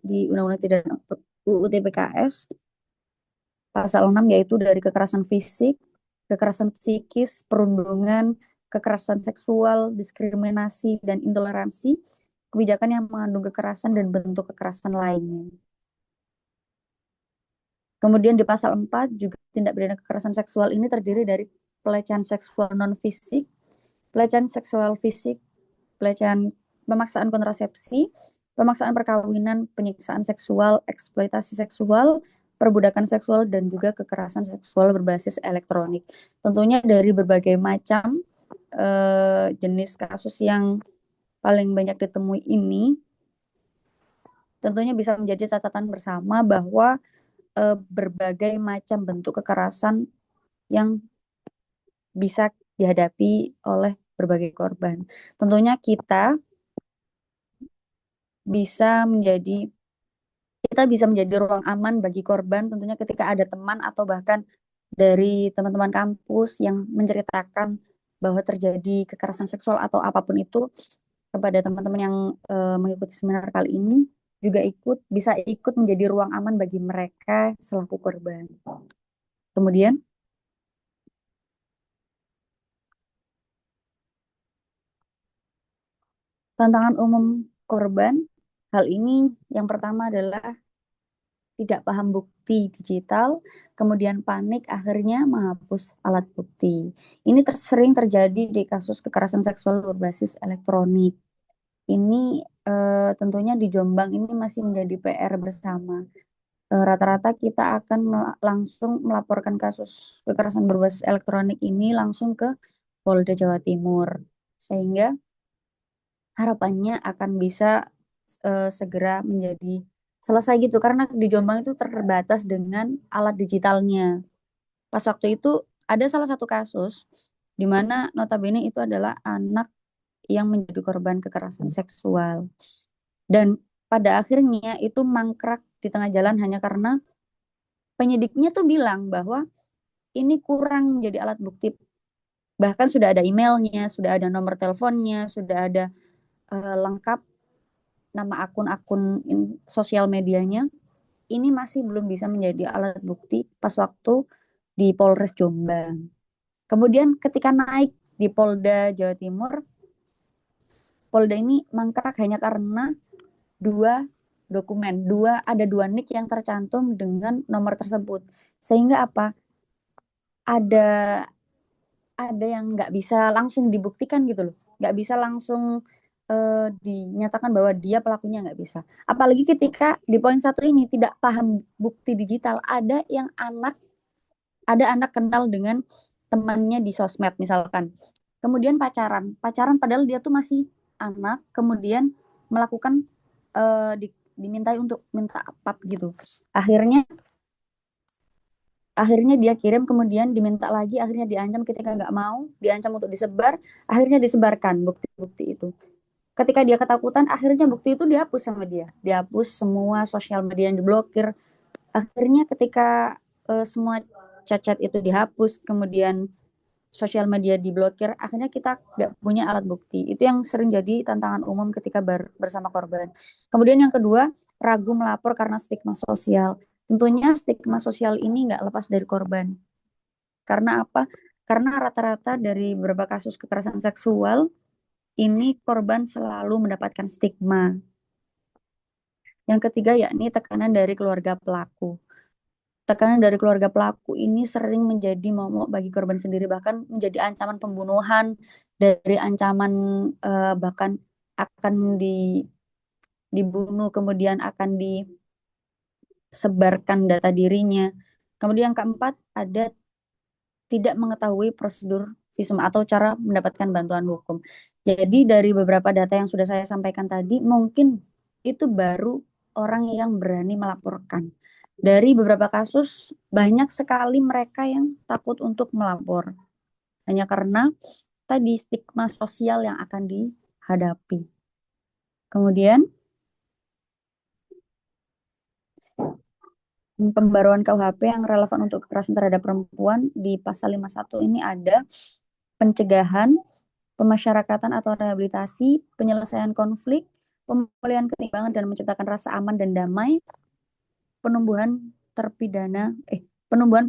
di Undang-Undang Tindak UU TPKS pasal 6 yaitu dari kekerasan fisik, kekerasan psikis, perundungan, kekerasan seksual, diskriminasi dan intoleransi, kebijakan yang mengandung kekerasan dan bentuk kekerasan lainnya. Kemudian di pasal 4 juga tindak pidana kekerasan seksual ini terdiri dari pelecehan seksual non fisik, pelecehan seksual fisik, pelecehan pemaksaan kontrasepsi, pemaksaan perkawinan, penyiksaan seksual, eksploitasi seksual, perbudakan seksual, dan juga kekerasan seksual berbasis elektronik. Tentunya dari berbagai macam jenis kasus yang paling banyak ditemui ini, tentunya bisa menjadi catatan bersama bahwa berbagai macam bentuk kekerasan yang bisa dihadapi oleh berbagai korban. Tentunya kita bisa menjadi ruang aman bagi korban tentunya ketika ada teman atau bahkan dari teman-teman kampus yang menceritakan bahwa terjadi kekerasan seksual atau apapun itu kepada teman-teman yang mengikuti seminar kali ini juga bisa ikut menjadi ruang aman bagi mereka selaku korban. Kemudian tantangan umum korban hal ini yang pertama adalah tidak paham bukti digital, kemudian panik akhirnya menghapus alat bukti. Ini sering terjadi di kasus kekerasan seksual berbasis elektronik. Ini tentunya di Jombang ini masih menjadi PR bersama. Rata-rata kita akan langsung melaporkan kasus kekerasan berbasis elektronik ini langsung ke Polda Jawa Timur. Sehingga harapannya akan bisa segera menjadi selesai gitu karena di Jombang itu terbatas dengan alat digitalnya. Pas waktu itu ada salah satu kasus di mana notabene itu adalah anak yang menjadi korban kekerasan seksual. Dan pada akhirnya itu mangkrak di tengah jalan hanya karena penyidiknya tuh bilang bahwa ini kurang menjadi alat bukti. Bahkan sudah ada emailnya, sudah ada nomor teleponnya, sudah ada lengkap nama akun-akun sosial medianya. Ini masih belum bisa menjadi alat bukti pas waktu di Polres Jombang. Kemudian ketika naik di Polda Jawa Timur, Polda ini mangkrak hanya karena ada dua nick yang tercantum dengan nomor tersebut. Sehingga apa? Ada yang nggak bisa langsung dibuktikan gitu loh. Nggak bisa langsung dinyatakan bahwa dia pelakunya, nggak bisa. Apalagi ketika di poin 1 ini tidak paham bukti digital. Ada anak kenal dengan temannya di sosmed misalkan. Kemudian pacaran padahal dia tuh masih anak, kemudian melakukan dimintai untuk minta apa gitu. Akhirnya dia kirim, kemudian diminta lagi, akhirnya diancam ketika nggak mau, diancam untuk disebar, akhirnya disebarkan bukti-bukti itu. Ketika dia ketakutan, akhirnya bukti itu dihapus sama dia. Dihapus semua sosial media yang diblokir. Akhirnya ketika semua chat-chat itu dihapus, kemudian sosial media diblokir, akhirnya kita nggak punya alat bukti. Itu yang sering jadi tantangan umum ketika bersama korban. Kemudian yang kedua, ragu melapor karena stigma sosial. Tentunya stigma sosial ini nggak lepas dari korban. Karena apa? Karena rata-rata dari beberapa kasus kekerasan seksual, ini korban selalu mendapatkan stigma. Yang ketiga yakni tekanan dari keluarga pelaku. Tekanan dari keluarga pelaku ini sering menjadi momok bagi korban sendiri, bahkan menjadi ancaman pembunuhan, dari ancaman bahkan akan dibunuh, kemudian akan disebarkan data dirinya. Kemudian yang keempat, ada tidak mengetahui prosedur visum atau cara mendapatkan bantuan hukum. Jadi dari beberapa data yang sudah saya sampaikan tadi, mungkin itu baru orang yang berani melaporkan. Dari beberapa kasus, banyak sekali mereka yang takut untuk melapor. Hanya karena tadi stigma sosial yang akan dihadapi. Kemudian, pembaruan KUHP yang relevan untuk kekerasan terhadap perempuan di pasal 51 ini ada pencegahan, pemasyarakatan atau rehabilitasi, penyelesaian konflik, pemulihan keseimbangan dan menciptakan rasa aman dan damai, penumbuhan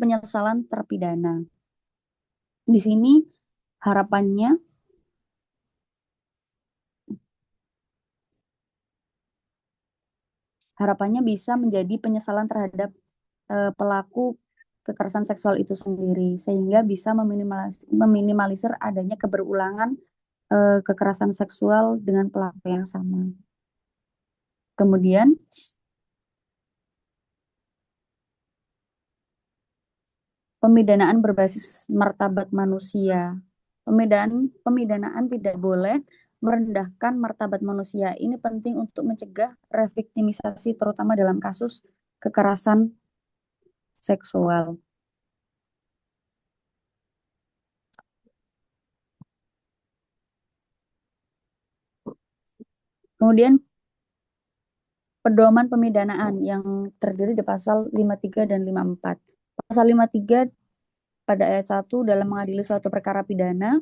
penyesalan terpidana. Di sini harapannya bisa menjadi penyesalan terhadap pelaku kekerasan seksual itu sendiri, sehingga bisa meminimalisir adanya keberulangan kekerasan seksual dengan pelaku yang sama. Kemudian pemidanaan berbasis martabat manusia. Pemidanaan tidak boleh merendahkan martabat manusia. Ini penting untuk mencegah reviktimisasi terutama dalam kasus kekerasan seksual. Kemudian pedoman pemidanaan yang terdiri di pasal 53 dan 54. Pasal 53 pada ayat 1 dalam mengadili suatu perkara pidana,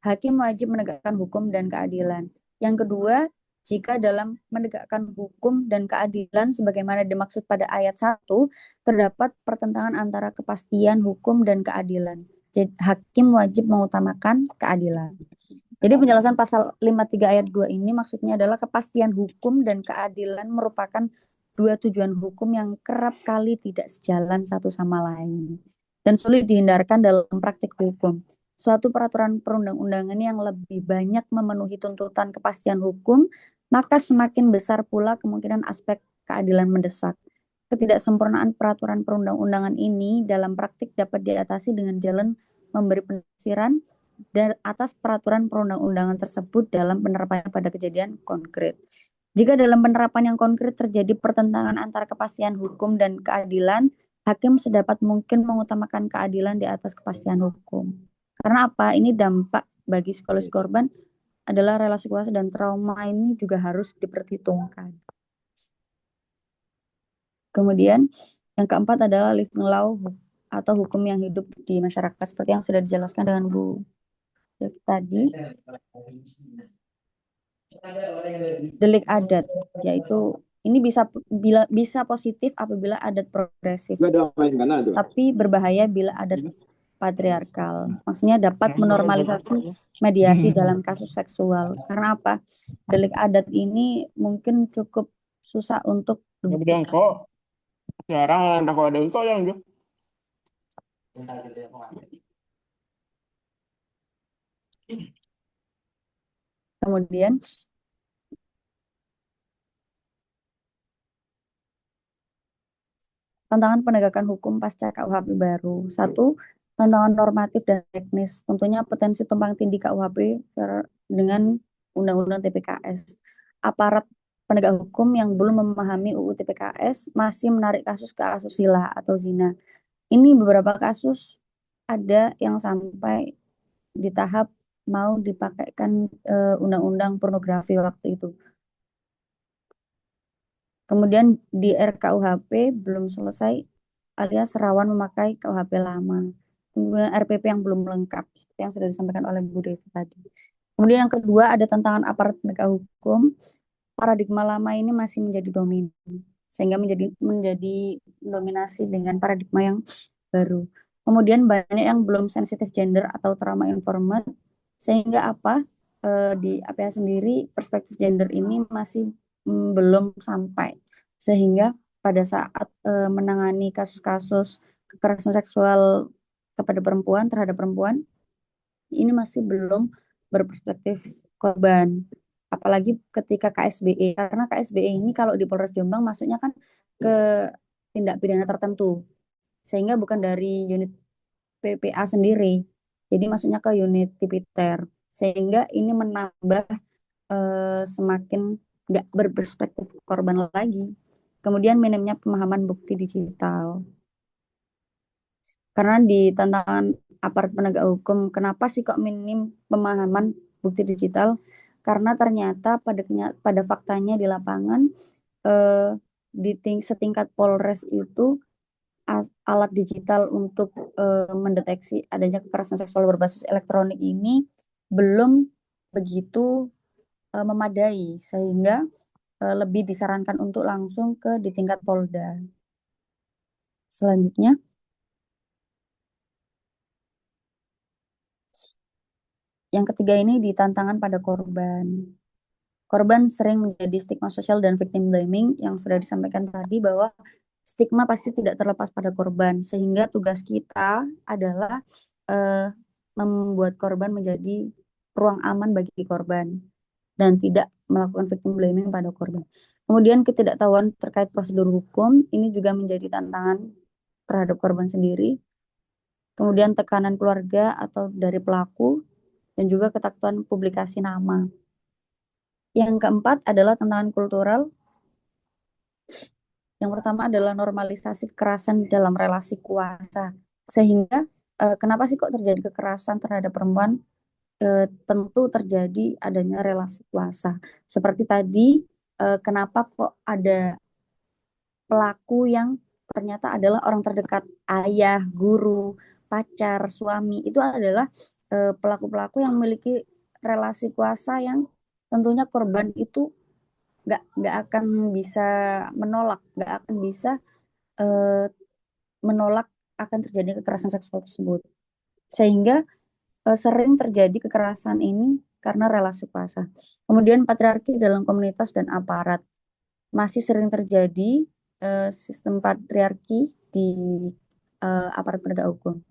hakim wajib menegakkan hukum dan keadilan. Yang kedua, jika dalam menegakkan hukum dan keadilan sebagaimana dimaksud pada ayat 1 terdapat pertentangan antara kepastian hukum dan keadilan. Jadi, hakim wajib mengutamakan keadilan. Jadi penjelasan pasal 53 ayat 2 ini maksudnya adalah kepastian hukum dan keadilan merupakan dua tujuan hukum yang kerap kali tidak sejalan satu sama lain dan sulit dihindarkan dalam praktik hukum. Suatu peraturan perundang-undangan yang lebih banyak memenuhi tuntutan kepastian hukum, maka semakin besar pula kemungkinan aspek keadilan mendesak. Ketidaksempurnaan peraturan perundang-undangan ini dalam praktik dapat diatasi dengan jalan memberi penafsiran dan atas peraturan perundang-undangan tersebut dalam penerapannya pada kejadian konkret. Jika dalam penerapan yang konkret terjadi pertentangan antara kepastian hukum dan keadilan, hakim sedapat mungkin mengutamakan keadilan di atas kepastian hukum. Karena apa? Ini dampak bagi psikologis korban adalah relasi kuasa dan trauma ini juga harus diperhitungkan. Kemudian yang keempat adalah living law atau hukum yang hidup di masyarakat seperti yang sudah dijelaskan dengan Bu Dev tadi. Delik adat yaitu ini bisa positif apabila adat progresif, tapi berbahaya bila adat patriarkal. Maksudnya dapat menormalisasi mediasi dalam kasus seksual. Karena apa? Delik adat ini mungkin cukup susah untuk Bilang kok jarang ada kok ada kok yang juga. Kemudian tantangan penegakan hukum pasca KUHP baru. Satu, tantangan normatif dan teknis. Tentunya potensi tumpang tindih KUHP dengan Undang-Undang TPKS. Aparat penegak hukum yang belum memahami UU TPKS masih menarik kasus ke asusila atau zina. Ini beberapa kasus ada yang sampai di tahap mau dipakaikan undang-undang pornografi waktu itu. Kemudian di RKUHP belum selesai alias rawan memakai KUHP lama. Kemudian RPP yang belum lengkap seperti yang sudah disampaikan oleh Bu Devi tadi. Kemudian yang kedua ada tantangan aparat penegak hukum. Paradigma lama ini masih menjadi dominan sehingga menjadi dominasi dengan paradigma yang baru. Kemudian banyak yang belum sensitif gender atau trauma informed sehingga di APH sendiri perspektif gender ini masih belum sampai sehingga pada saat menangani kasus-kasus kekerasan seksual terhadap perempuan ini masih belum berperspektif korban, apalagi ketika KSBE karena KSBE ini kalau di Polres Jombang masuknya kan ke tindak pidana tertentu sehingga bukan dari unit PPA sendiri, jadi masuknya ke unit Tipiter sehingga ini menambah semakin nggak berperspektif korban lagi. Kemudian minimnya pemahaman bukti digital. Karena di tantangan aparat penegak hukum, kenapa sih kok minim pemahaman bukti digital? Karena ternyata pada faktanya di lapangan setingkat Polres itu alat digital untuk mendeteksi adanya kekerasan seksual berbasis elektronik ini belum begitu memadai sehingga lebih disarankan untuk langsung di tingkat Polda. Selanjutnya, yang ketiga ini di tantangan pada korban. Korban sering menjadi stigma sosial dan victim blaming yang sudah disampaikan tadi bahwa stigma pasti tidak terlepas pada korban sehingga tugas kita adalah membuat korban menjadi ruang aman bagi korban. dan tidak melakukan victim blaming pada korban. Kemudian ketidaktahuan terkait prosedur hukum ini juga menjadi tantangan terhadap korban sendiri. Kemudian tekanan keluarga atau dari pelaku dan juga ketakutan publikasi nama. Yang keempat adalah tantangan kultural. Yang pertama adalah normalisasi kekerasan dalam relasi kuasa. Sehingga kenapa sih kok terjadi kekerasan terhadap perempuan? Tentu terjadi adanya relasi kuasa. Seperti tadi, kenapa kok ada pelaku yang ternyata adalah orang terdekat, ayah, guru, pacar, suami, itu adalah pelaku-pelaku yang memiliki relasi kuasa yang tentunya korban itu nggak akan bisa menolak, nggak akan bisa eh, menolak akan terjadi kekerasan seksual tersebut. Sehingga sering terjadi kekerasan ini karena relasi kuasa. Kemudian patriarki dalam komunitas dan aparat. Masih sering terjadi sistem patriarki di aparat penegak hukum.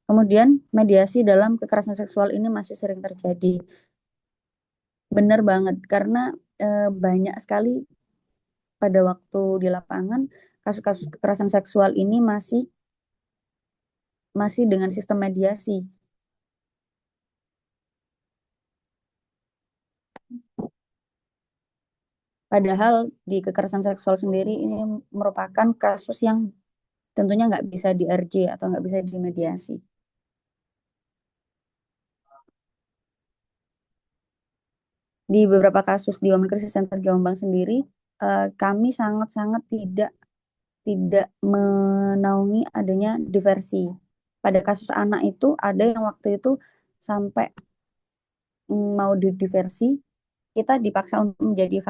Kemudian mediasi dalam kekerasan seksual ini masih sering terjadi. Benar banget, karena banyak sekali pada waktu di lapangan kasus-kasus kekerasan seksual ini masih dengan sistem mediasi. Padahal di kekerasan seksual sendiri ini merupakan kasus yang tentunya nggak bisa di RJ atau nggak bisa dimediasi. Di beberapa kasus di Women Crisis Center Jombang sendiri, kami sangat-sangat tidak menaungi adanya diversi. Pada kasus anak itu ada yang waktu itu sampai mau diversi, kita dipaksa untuk menjadi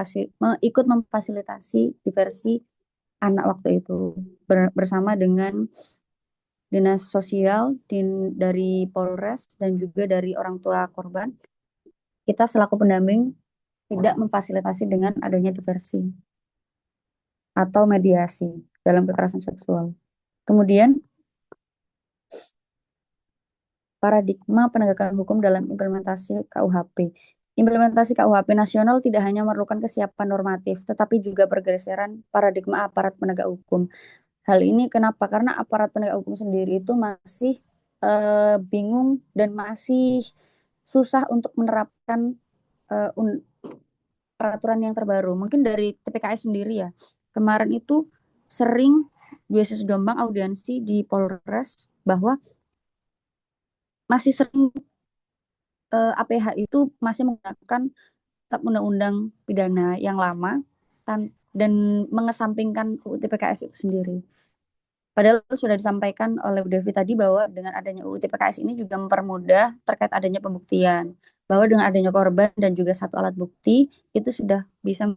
ikut memfasilitasi diversi anak waktu itu bersama dengan dinas sosial dari Polres dan juga dari orang tua korban. Kita selaku pendamping tidak memfasilitasi dengan adanya diversi atau mediasi dalam kekerasan seksual. Kemudian paradigma penegakan hukum dalam implementasi KUHP. Implementasi KUHP nasional tidak hanya memerlukan kesiapan normatif, tetapi juga pergeseran paradigma aparat penegak hukum. Hal ini kenapa? Karena aparat penegak hukum sendiri itu masih bingung dan masih susah untuk menerapkan peraturan yang terbaru. Mungkin dari TPKS sendiri ya. Kemarin itu sering Diocese Jombang audiensi di Polres bahwa masih sering APH itu masih menggunakan kitab undang-undang pidana yang lama dan mengesampingkan UU TPKS itu sendiri. Padahal sudah disampaikan oleh Bu Devi tadi bahwa dengan adanya UU TPKS ini juga mempermudah terkait adanya pembuktian. Bahwa dengan adanya korban dan juga satu alat bukti itu sudah bisa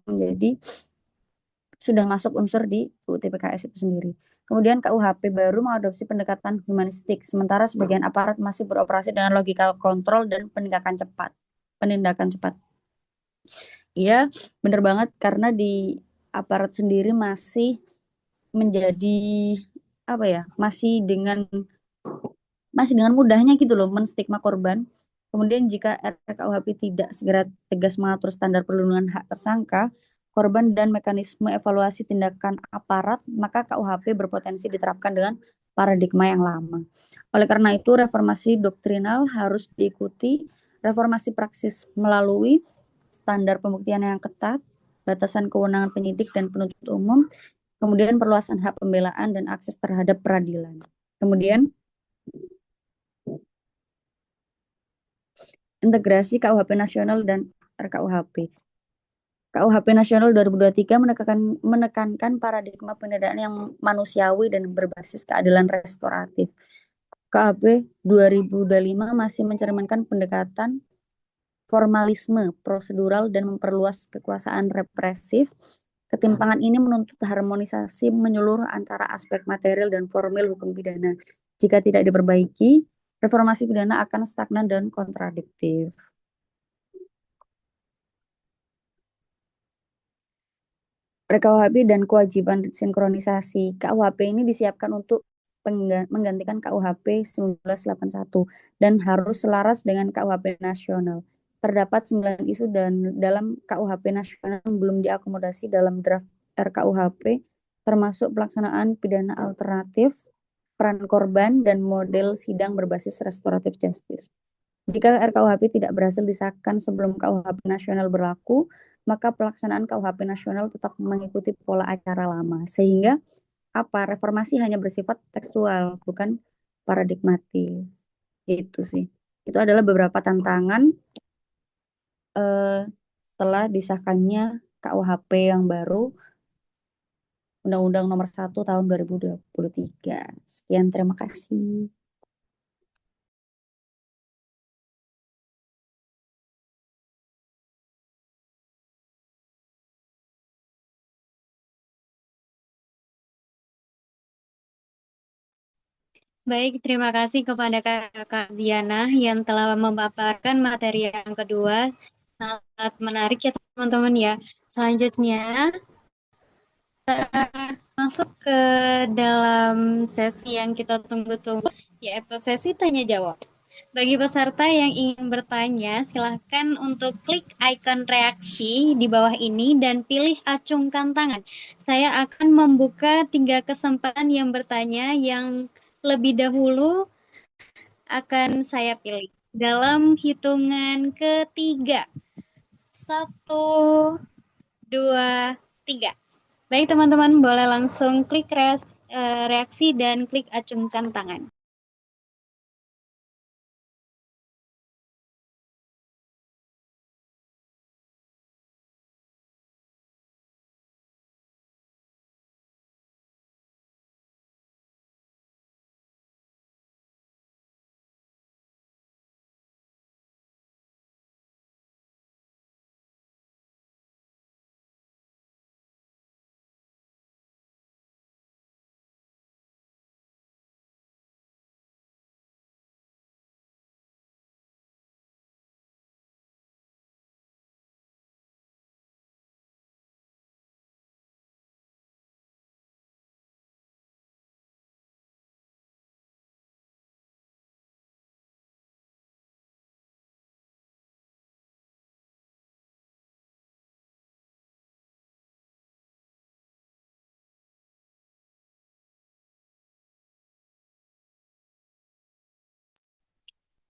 sudah masuk unsur di UU TPKS itu sendiri. Kemudian KUHP baru mengadopsi pendekatan humanistik, sementara sebagian aparat masih beroperasi dengan logika kontrol dan penindakan cepat. Iya, benar banget karena di aparat sendiri masih menjadi apa ya? Masih dengan mudahnya gitu loh menstigma korban. Kemudian jika RKUHP tidak segera tegas mengatur standar perlindungan hak tersangka, korban dan mekanisme evaluasi tindakan aparat, maka KUHP berpotensi diterapkan dengan paradigma yang lama. Oleh karena itu, reformasi doktrinal harus diikuti, reformasi praksis melalui standar pembuktian yang ketat, batasan kewenangan penyidik dan penuntut umum, kemudian perluasan hak pembelaan dan akses terhadap peradilan. Kemudian integrasi KUHP nasional dan RKUHP. KUHP nasional 2023 menekankan paradigma pendanaan yang manusiawi dan berbasis keadilan restoratif. KUHP 2025 masih mencerminkan pendekatan formalisme prosedural dan memperluas kekuasaan represif. Ketimpangan ini menuntut harmonisasi menyeluruh antara aspek material dan formil hukum pidana. Jika tidak diperbaiki, reformasi pidana akan stagnan dan kontradiktif. RKUHP dan kewajiban sinkronisasi. KUHP ini disiapkan untuk menggantikan KUHP 1981 dan harus selaras dengan KUHP nasional. terdapat 9 isu dan dalam KUHP nasional yang belum diakomodasi dalam draft RKUHP, termasuk pelaksanaan pidana alternatif, peran korban, dan model sidang berbasis restoratif justice. Jika RKUHP tidak berhasil disahkan sebelum KUHP nasional berlaku, maka pelaksanaan KUHP nasional tetap mengikuti pola acara lama. Sehingga reformasi hanya bersifat tekstual, bukan paradigmatis. Gitu sih. Itu adalah beberapa tantangan setelah disahkannya KUHP yang baru, Undang-Undang Nomor 1 Tahun 2023. Sekian, terima kasih. Baik, terima kasih kepada Kakak Diana yang telah memaparkan materi yang kedua. Sangat menarik ya teman-teman ya. Selanjutnya masuk ke dalam sesi yang kita tunggu-tunggu, yaitu sesi tanya jawab. Bagi peserta yang ingin bertanya, silahkan untuk klik icon reaksi di bawah ini dan pilih acungkan tangan. Saya akan membuka 3 kesempatan yang bertanya yang lebih dahulu akan saya pilih. Dalam hitungan ketiga. 1, 2, 3. Baik teman-teman, boleh langsung klik reaksi dan klik acungkan tangan.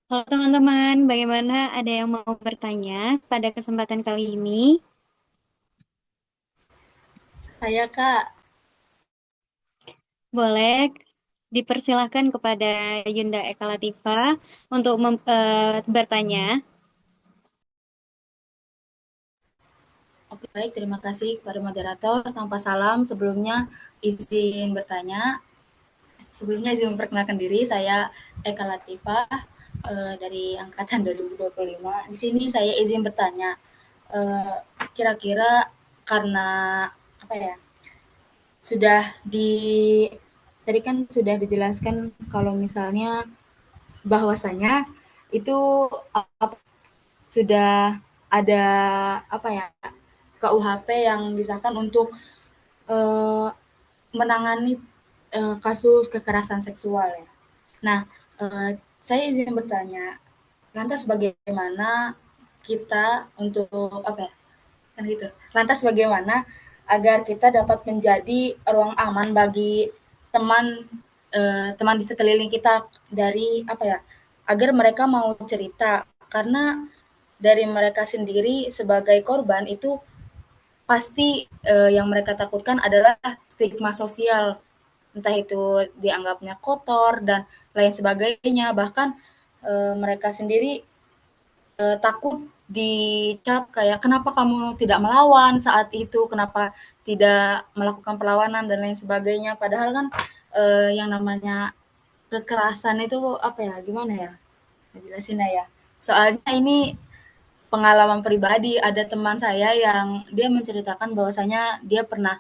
Halo teman-teman, bagaimana, ada yang mau bertanya pada kesempatan kali ini? Saya, Kak. Boleh dipersilahkan kepada Yunda Eka Latifa untuk bertanya. Oke, baik. Terima kasih kepada moderator. Tanpa salam, sebelumnya izin bertanya. Sebelumnya izin memperkenalkan diri, saya Eka Latifa dari Angkatan 2025. Di sini saya izin bertanya, kira-kira karena apa ya, sudah di tadi kan sudah dijelaskan kalau misalnya bahwasanya itu sudah ada apa ya, KUHP yang disahkan untuk menangani kasus kekerasan seksual ya. Nah, saya izin bertanya, lantas bagaimana kita untuk apa ya, kan gitu. Lantas bagaimana agar kita dapat menjadi ruang aman bagi teman teman di sekeliling kita dari apa ya, agar mereka mau cerita, karena dari mereka sendiri sebagai korban itu pasti yang mereka takutkan adalah stigma sosial, entah itu dianggapnya kotor dan lain sebagainya. Bahkan mereka sendiri takut dicap kayak kenapa kamu tidak melawan saat itu, kenapa tidak melakukan perlawanan dan lain sebagainya. Padahal kan yang namanya kekerasan itu apa ya, gimana ya jelasinnya ya. Soalnya ini pengalaman pribadi, ada teman saya yang dia menceritakan bahwasanya dia pernah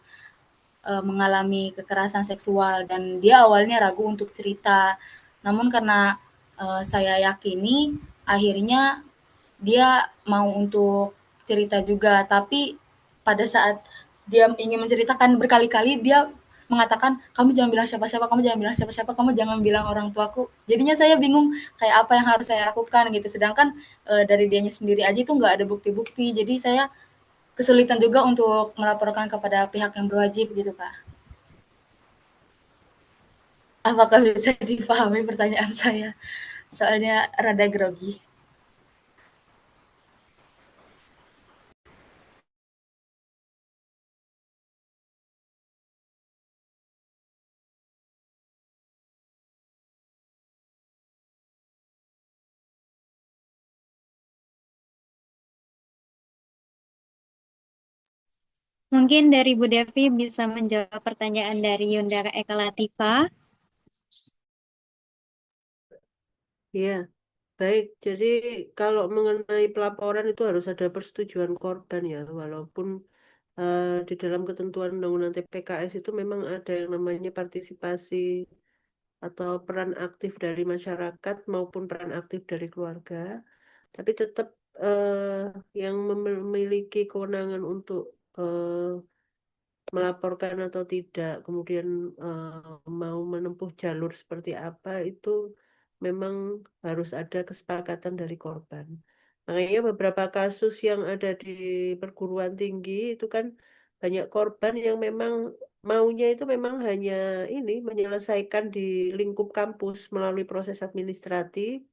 mengalami kekerasan seksual dan dia awalnya ragu untuk cerita. Namun karena saya yakini akhirnya dia mau untuk cerita juga, tapi pada saat dia ingin menceritakan berkali-kali dia mengatakan, kamu jangan bilang siapa-siapa, kamu jangan bilang siapa-siapa, kamu jangan bilang orang tuaku. Jadinya saya bingung kayak apa yang harus saya lakukan gitu. Sedangkan dari dianya sendiri aja itu nggak ada bukti-bukti. Jadi saya kesulitan juga untuk melaporkan kepada pihak yang berwajib gitu Kak. Apakah bisa dipahami pertanyaan saya? Soalnya rada grogi. Mungkin dari Bu Devi bisa menjawab pertanyaan dari Yunda Eka Latifa. Iya, baik. Jadi kalau mengenai pelaporan itu harus ada persetujuan korban ya, walaupun di dalam ketentuan Undang-Undang TPKS itu memang ada yang namanya partisipasi atau peran aktif dari masyarakat maupun peran aktif dari keluarga, tapi tetap yang memiliki kewenangan untuk melaporkan atau tidak, kemudian mau menempuh jalur seperti apa itu memang harus ada kesepakatan dari korban. Makanya beberapa kasus yang ada di perguruan tinggi itu kan banyak korban yang memang maunya itu memang hanya ini menyelesaikan di lingkup kampus melalui proses administratif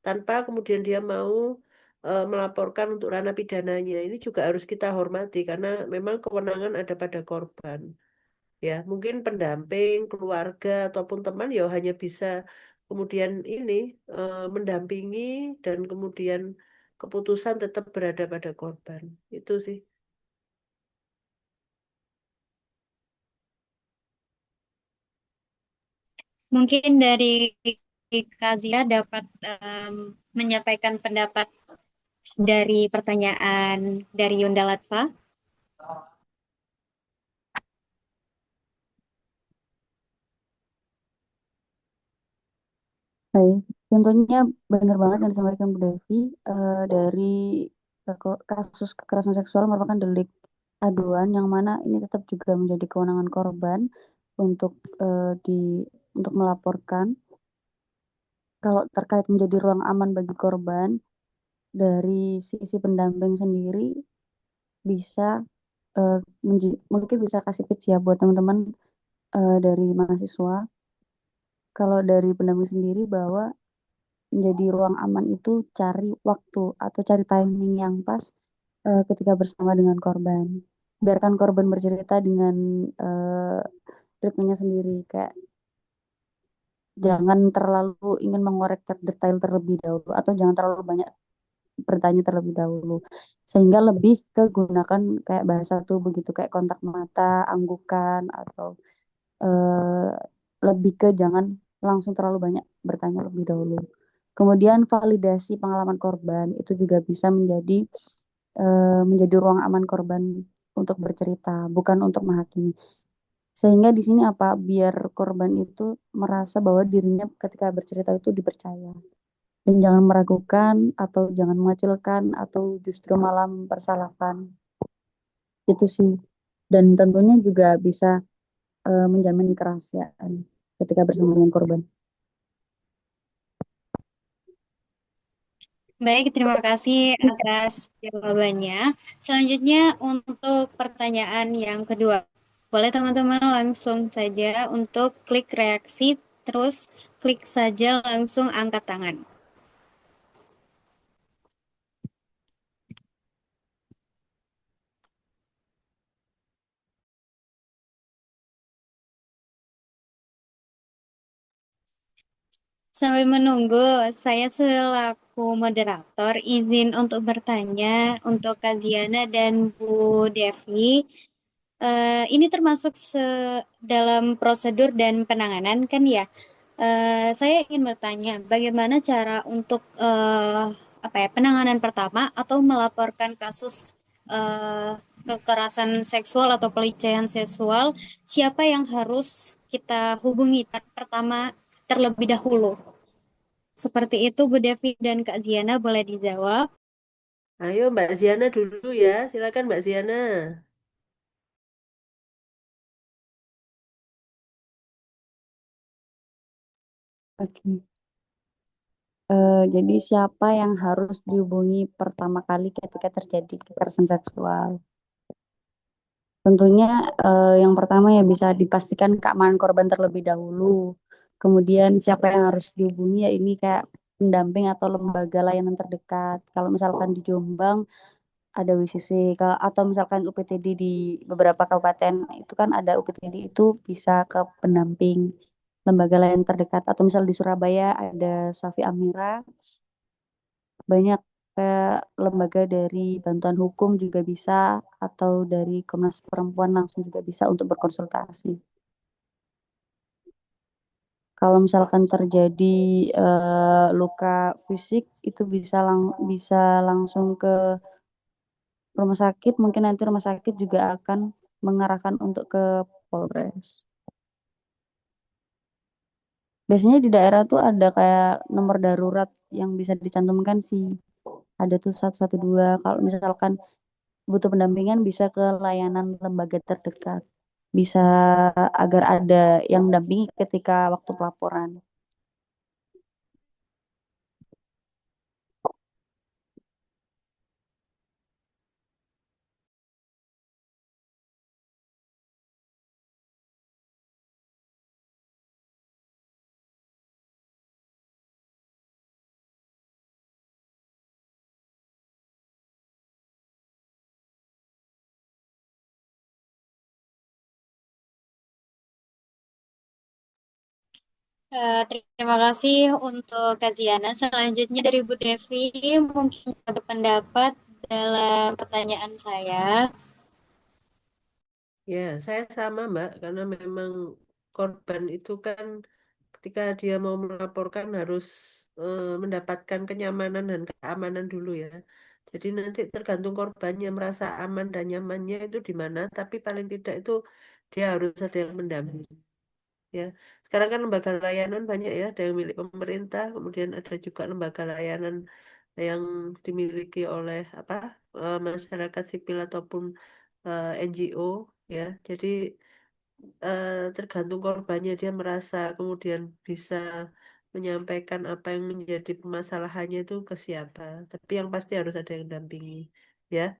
tanpa kemudian dia mau melaporkan untuk ranah pidananya. Ini juga harus kita hormati karena memang kewenangan ada pada korban. Ya, mungkin pendamping, keluarga ataupun teman ya hanya bisa kemudian ini mendampingi dan kemudian keputusan tetap berada pada korban. Itu sih. Mungkin dari Kazia dapat menyampaikan pendapat dari pertanyaan dari Yunda Latfa. Baik, tentunya benar banget yang disampaikan Bu Devi. Dari kasus kekerasan seksual merupakan delik aduan yang mana ini tetap juga menjadi kewenangan korban untuk untuk melaporkan. Kalau terkait menjadi ruang aman bagi korban, dari sisi pendamping sendiri bisa mungkin bisa kasih tips ya buat teman-teman dari mahasiswa. Kalau dari pendamping sendiri bahwa menjadi ruang aman itu cari waktu atau cari timing yang pas ketika bersama dengan korban. Biarkan korban bercerita dengan eh, ritmenya sendiri, kayak jangan terlalu ingin mengorek detail terlebih dahulu atau jangan terlalu banyak bertanya terlebih dahulu. Sehingga lebih kegunakan kayak bahasa tubuh gitu, kayak kontak mata, anggukan atau eh, lebih ke jangan langsung terlalu banyak bertanya lebih dahulu. Kemudian validasi pengalaman korban itu juga bisa menjadi ruang aman korban untuk bercerita, bukan untuk menghakimi. Sehingga di sini apa? Biar korban itu merasa bahwa dirinya ketika bercerita itu dipercaya. Dan jangan meragukan atau jangan mengecilkan atau justru malah mempersalahkan. Itu sih. Dan tentunya juga bisa menjamin kerahasiaan ketika bersama dengan korban. Baik, terima kasih atas jawabannya. Selanjutnya untuk pertanyaan yang kedua. Boleh teman-teman langsung saja untuk klik reaksi, terus klik saja langsung angkat tangan. Sambil menunggu, saya selaku moderator izin untuk bertanya untuk Kak Ziana dan Bu Devi. Ini termasuk dalam prosedur dan penanganan kan ya? Saya ingin bertanya, bagaimana cara untuk apa ya penanganan pertama atau melaporkan kasus kekerasan seksual atau pelecehan seksual? Siapa yang harus kita hubungi pertama terlebih dahulu? Seperti itu, Bu Devi dan Kak Ziana boleh dijawab. Ayo Mbak Ziana dulu ya. Silakan Mbak Ziana. Oke. Jadi siapa yang harus dihubungi pertama kali ketika terjadi kekerasan seksual? Tentunya yang pertama ya bisa dipastikan keamanan korban terlebih dahulu. Kemudian siapa yang harus dihubungi ya ini kayak pendamping atau lembaga layanan terdekat. Kalau misalkan di Jombang ada WCC atau misalkan UPTD di beberapa kabupaten itu kan ada UPTD itu bisa ke pendamping lembaga layanan terdekat atau misal di Surabaya ada Safi Amira banyak kayak lembaga dari bantuan hukum juga bisa atau dari Komnas Perempuan langsung juga bisa untuk berkonsultasi. Kalau misalkan terjadi luka fisik itu bisa langsung ke rumah sakit, mungkin nanti rumah sakit juga akan mengarahkan untuk ke Polres. Biasanya di daerah tuh ada kayak nomor darurat yang bisa dicantumkan sih. Ada tuh 112. Kalau misalkan butuh pendampingan bisa ke layanan lembaga terdekat. Bisa agar ada yang dampingi ketika waktu pelaporan. Terima kasih untuk kajiannya. Selanjutnya dari Bu Devi, mungkin bisa berpendapat dalam pertanyaan saya. Ya, saya sama Mbak, karena memang korban itu kan ketika dia mau melaporkan harus mendapatkan kenyamanan dan keamanan dulu ya. Jadi nanti tergantung korbannya merasa aman dan nyamannya itu di mana, tapi paling tidak itu dia harus ada yang mendampingi. Ya, sekarang kan lembaga layanan banyak ya, ada yang milik pemerintah, kemudian ada juga lembaga layanan yang dimiliki oleh masyarakat sipil ataupun NGO ya. Jadi tergantung korbannya dia merasa kemudian bisa menyampaikan apa yang menjadi permasalahannya itu ke siapa. Tapi yang pasti harus ada yang dampingi ya.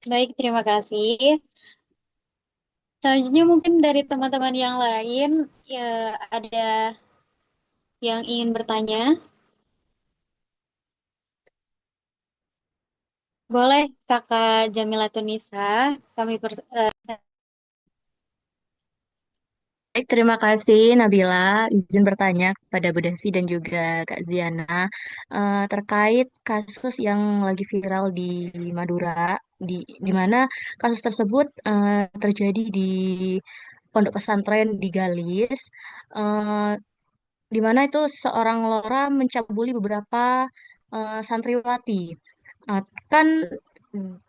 Baik, terima kasih. Selanjutnya mungkin dari teman-teman yang lain ya ada yang ingin bertanya. Boleh Kakak Jamila Tunisa, kami Baik, terima kasih Nabila. Izin bertanya kepada Bu Devi dan juga Kak Ziana terkait kasus yang lagi viral di Madura, di mana kasus tersebut terjadi di pondok pesantren di Galis, eh, di mana itu seorang lora mencabuli beberapa santriwati. Kan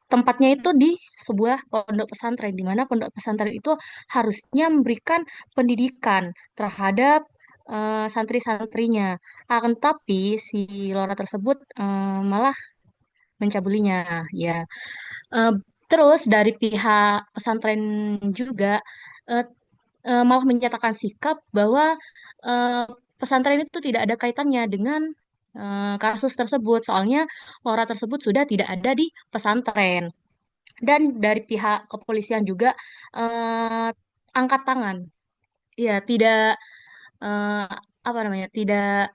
tempatnya itu di sebuah pondok pesantren, di mana pondok pesantren itu harusnya memberikan pendidikan terhadap santri-santrinya. Akan tapi si lora tersebut malah mencabulinya, ya. Eh, Terus dari pihak pesantren juga eh, malah menyatakan sikap bahwa eh, pesantren itu tidak ada kaitannya dengan kasus tersebut. Soalnya Laura tersebut sudah tidak ada di pesantren. Dan dari pihak kepolisian juga eh, angkat tangan. Ya, tidak eh, apa namanya? Tidak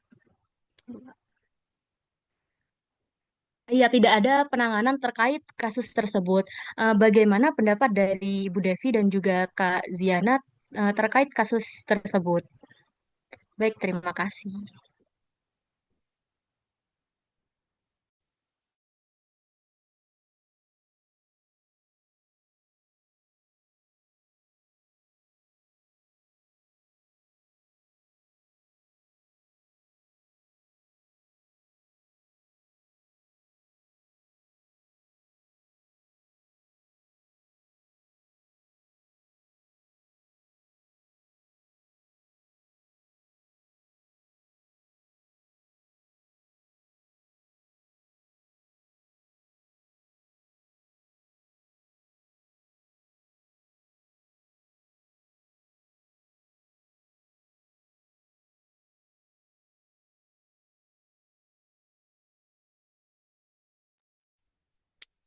ada penanganan terkait kasus tersebut. Bagaimana pendapat dari Bu Devi dan juga Kak Ziana terkait kasus tersebut? Baik, terima kasih.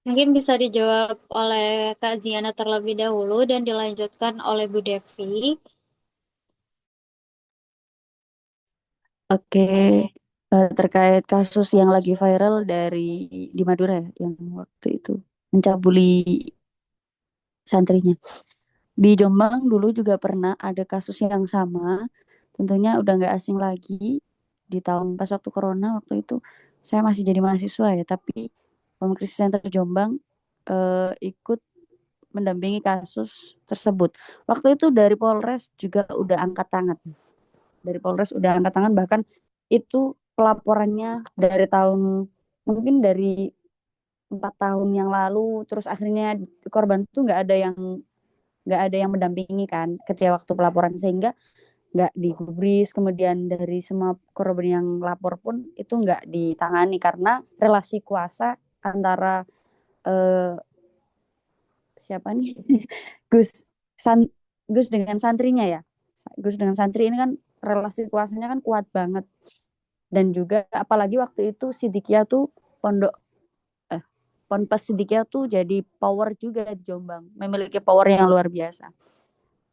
Mungkin bisa dijawab oleh Kak Ziana terlebih dahulu dan dilanjutkan oleh Bu Devi. Oke, terkait kasus yang lagi viral di Madura ya, yang waktu itu mencabuli santrinya. Di Jombang dulu juga pernah ada kasus yang sama. Tentunya udah nggak asing lagi di tahun pas waktu corona waktu itu saya masih jadi mahasiswa ya, tapi Home Crisis Center Jombang ikut mendampingi kasus tersebut. Waktu itu dari Polres juga udah angkat tangan. Dari Polres udah angkat tangan, bahkan itu pelaporannya dari tahun mungkin dari 4 tahun yang lalu, terus akhirnya korban tuh nggak ada yang mendampingi kan ketika waktu pelaporan, sehingga nggak digubris. Kemudian dari semua korban yang lapor pun itu nggak ditangani karena relasi kuasa antara eh, siapa nih Gus San, Gus dengan santrinya ya. Gus dengan santri ini kan relasi kuasanya kan kuat banget, dan juga apalagi waktu itu Sidikia tuh pondok eh Ponpes Sidikia tuh jadi power juga di Jombang, memiliki power yang luar biasa,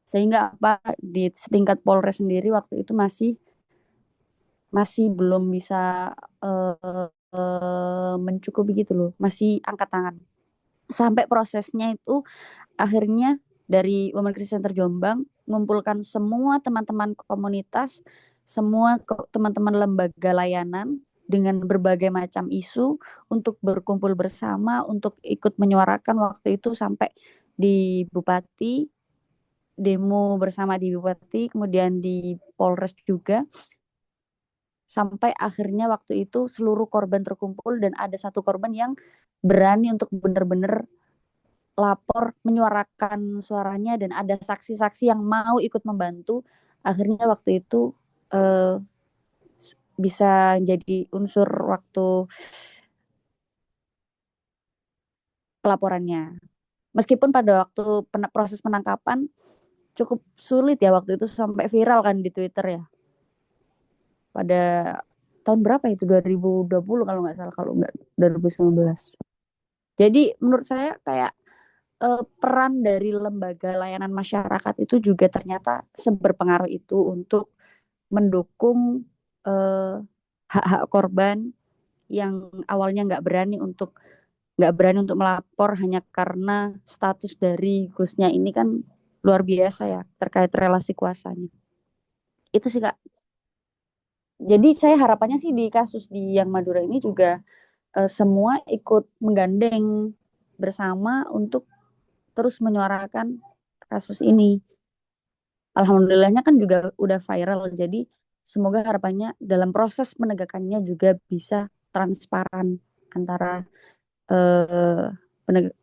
sehingga apa di setingkat Polres sendiri waktu itu masih masih belum bisa mencukupi gitu loh, masih angkat tangan. Sampai prosesnya itu akhirnya dari Women Crisis Center Jombang mengumpulkan semua teman-teman komunitas, semua teman-teman lembaga layanan dengan berbagai macam isu untuk berkumpul bersama untuk ikut menyuarakan waktu itu sampai di Bupati, demo bersama di Bupati, kemudian di Polres juga, sampai akhirnya waktu itu seluruh korban terkumpul dan ada satu korban yang berani untuk benar-benar lapor menyuarakan suaranya dan ada saksi-saksi yang mau ikut membantu. Akhirnya waktu itu eh, bisa jadi unsur waktu pelaporannya. Meskipun pada waktu proses penangkapan cukup sulit ya, waktu itu sampai viral kan di Twitter ya. Pada tahun berapa itu? 2020 kalau nggak salah, kalau nggak 2019. Jadi menurut saya kayak peran dari lembaga layanan masyarakat itu juga ternyata seberpengaruh itu untuk mendukung eh, hak-hak korban yang awalnya nggak berani untuk melapor hanya karena status dari Gusnya ini kan luar biasa ya terkait relasi kuasanya. Itu sih Kak. Jadi saya harapannya sih di kasus di yang Madura ini juga semua ikut menggandeng bersama untuk terus menyuarakan kasus ini. Alhamdulillahnya kan juga udah viral, jadi semoga harapannya dalam proses penegakannya juga bisa transparan antara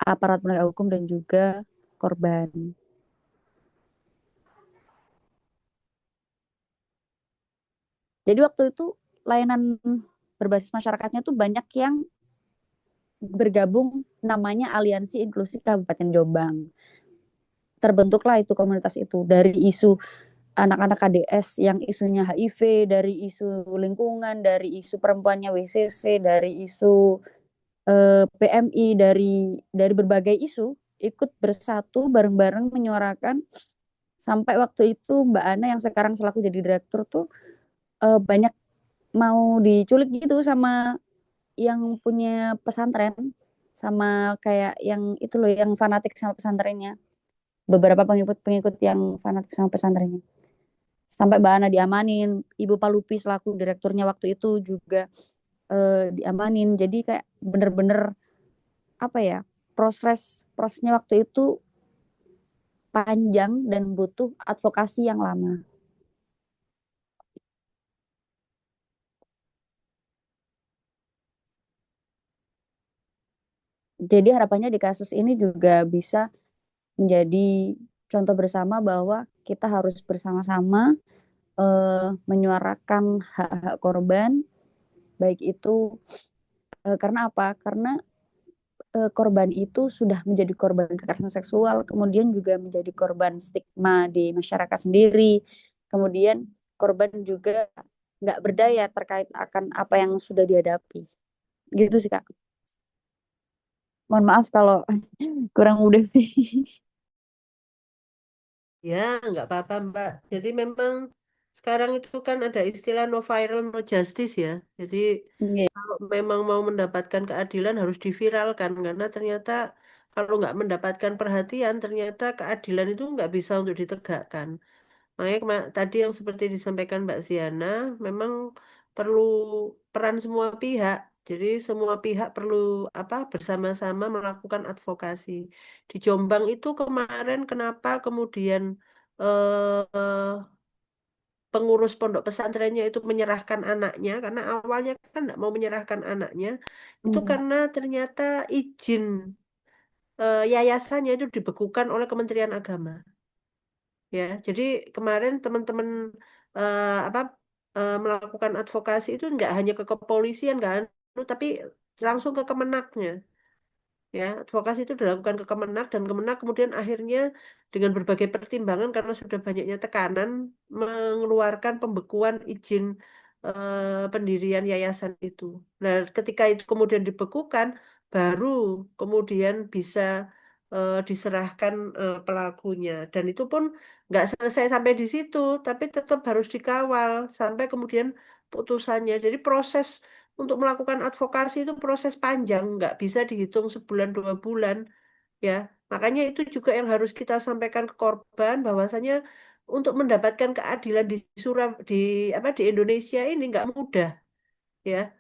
aparat penegak hukum dan juga korban. Jadi waktu itu layanan berbasis masyarakatnya tuh banyak yang bergabung, namanya Aliansi Inklusi Kabupaten Jombang. Terbentuklah itu komunitas itu dari isu anak-anak KDS yang isunya HIV, dari isu lingkungan, dari isu perempuannya WCC, dari isu PMI, dari berbagai isu ikut bersatu bareng-bareng menyuarakan, sampai waktu itu Mbak Ana yang sekarang selaku jadi direktur tuh banyak mau diculik gitu sama yang punya pesantren, sama kayak yang itu loh yang fanatik sama pesantrennya, beberapa pengikut-pengikut yang fanatik sama pesantrennya, sampai Mbak Ana diamanin, Ibu Palupi selaku direkturnya waktu itu juga diamanin. Jadi kayak bener-bener apa ya, prosesnya waktu itu panjang dan butuh advokasi yang lama. Jadi harapannya di kasus ini juga bisa menjadi contoh bersama bahwa kita harus bersama-sama menyuarakan hak-hak korban, baik itu karena apa? Karena korban itu sudah menjadi korban kekerasan seksual, kemudian juga menjadi korban stigma di masyarakat sendiri, kemudian korban juga nggak berdaya terkait akan apa yang sudah dihadapi. Gitu sih Kak. Mohon maaf kalau kurang mudah sih. Ya, nggak apa-apa, Mbak. Jadi memang sekarang itu kan ada istilah no viral, no justice ya. Jadi Iya. kalau memang mau mendapatkan keadilan harus diviralkan karena ternyata kalau nggak mendapatkan perhatian, ternyata keadilan itu nggak bisa untuk ditegakkan. Makanya tadi yang seperti disampaikan Mbak Ziana, memang perlu peran semua pihak. Jadi semua pihak perlu apa bersama-sama melakukan advokasi. Di Jombang itu kemarin kenapa kemudian eh, pengurus pondok pesantrennya itu menyerahkan anaknya karena awalnya kan nggak mau menyerahkan anaknya itu Hmm. karena ternyata izin yayasannya itu dibekukan oleh Kementerian Agama. Ya, jadi kemarin teman-teman apa melakukan advokasi itu nggak hanya ke kepolisian kan, tapi langsung ke Kemenagnya. Ya, advokasi itu dilakukan ke Kemenag dan Kemenag kemudian akhirnya dengan berbagai pertimbangan karena sudah banyaknya tekanan mengeluarkan pembekuan izin pendirian yayasan itu. Nah, ketika itu kemudian dibekukan, baru kemudian bisa diserahkan pelakunya. Dan itu pun nggak selesai sampai di situ, tapi tetap harus dikawal sampai kemudian putusannya. Jadi proses untuk melakukan advokasi itu proses panjang, nggak bisa dihitung sebulan 2 bulan, ya. Makanya itu juga yang harus kita sampaikan ke korban bahwasanya untuk mendapatkan keadilan di apa di Indonesia ini nggak mudah, ya.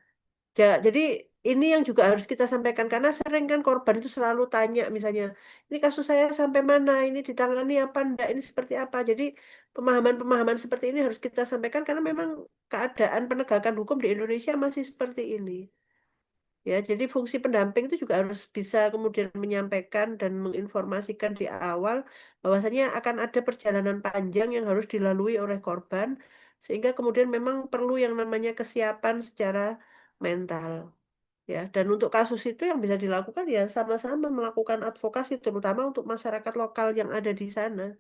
Jadi ini yang juga harus kita sampaikan karena sering kan korban itu selalu tanya misalnya, ini kasus saya sampai mana, ini ditangani apa enggak, ini seperti apa. Jadi pemahaman-pemahaman seperti ini harus kita sampaikan karena memang keadaan penegakan hukum di Indonesia masih seperti ini. Ya, jadi fungsi pendamping itu juga harus bisa kemudian menyampaikan dan menginformasikan di awal bahwasanya akan ada perjalanan panjang yang harus dilalui oleh korban, sehingga kemudian memang perlu yang namanya kesiapan secara mental. Ya, dan untuk kasus itu yang bisa dilakukan ya sama-sama melakukan advokasi, terutama untuk masyarakat lokal yang ada di sana,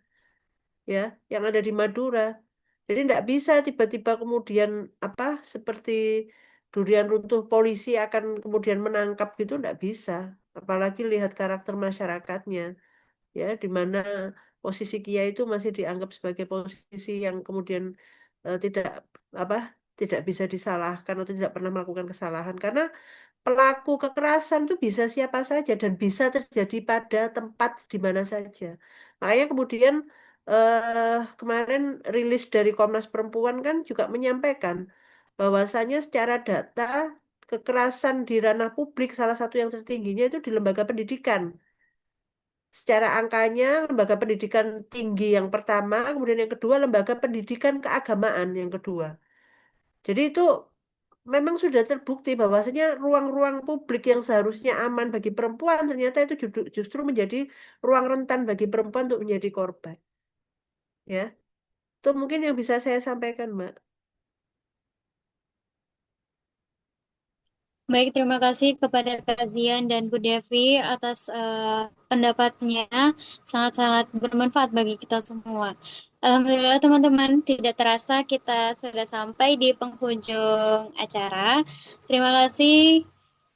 ya, yang ada di Madura. Jadi tidak bisa tiba-tiba kemudian apa seperti durian runtuh polisi akan kemudian menangkap gitu tidak bisa. Apalagi lihat karakter masyarakatnya, ya, di mana posisi Kia itu masih dianggap sebagai posisi yang kemudian tidak apa tidak bisa disalahkan atau tidak pernah melakukan kesalahan karena pelaku kekerasan itu bisa siapa saja dan bisa terjadi pada tempat di mana saja. Makanya kemudian kemarin rilis dari Komnas Perempuan kan juga menyampaikan bahwasanya secara data kekerasan di ranah publik salah satu yang tertingginya itu di lembaga pendidikan. Secara angkanya lembaga pendidikan tinggi yang pertama, kemudian yang kedua lembaga pendidikan keagamaan yang kedua. Jadi itu memang sudah terbukti bahwasanya ruang-ruang publik yang seharusnya aman bagi perempuan ternyata itu justru menjadi ruang rentan bagi perempuan untuk menjadi korban. Ya, itu mungkin yang bisa saya sampaikan, Mbak. Baik, terima kasih kepada Kak Zian dan Bu Devi atas pendapatnya. Sangat-sangat bermanfaat bagi kita semua. Alhamdulillah teman-teman, tidak terasa kita sudah sampai di penghujung acara. Terima kasih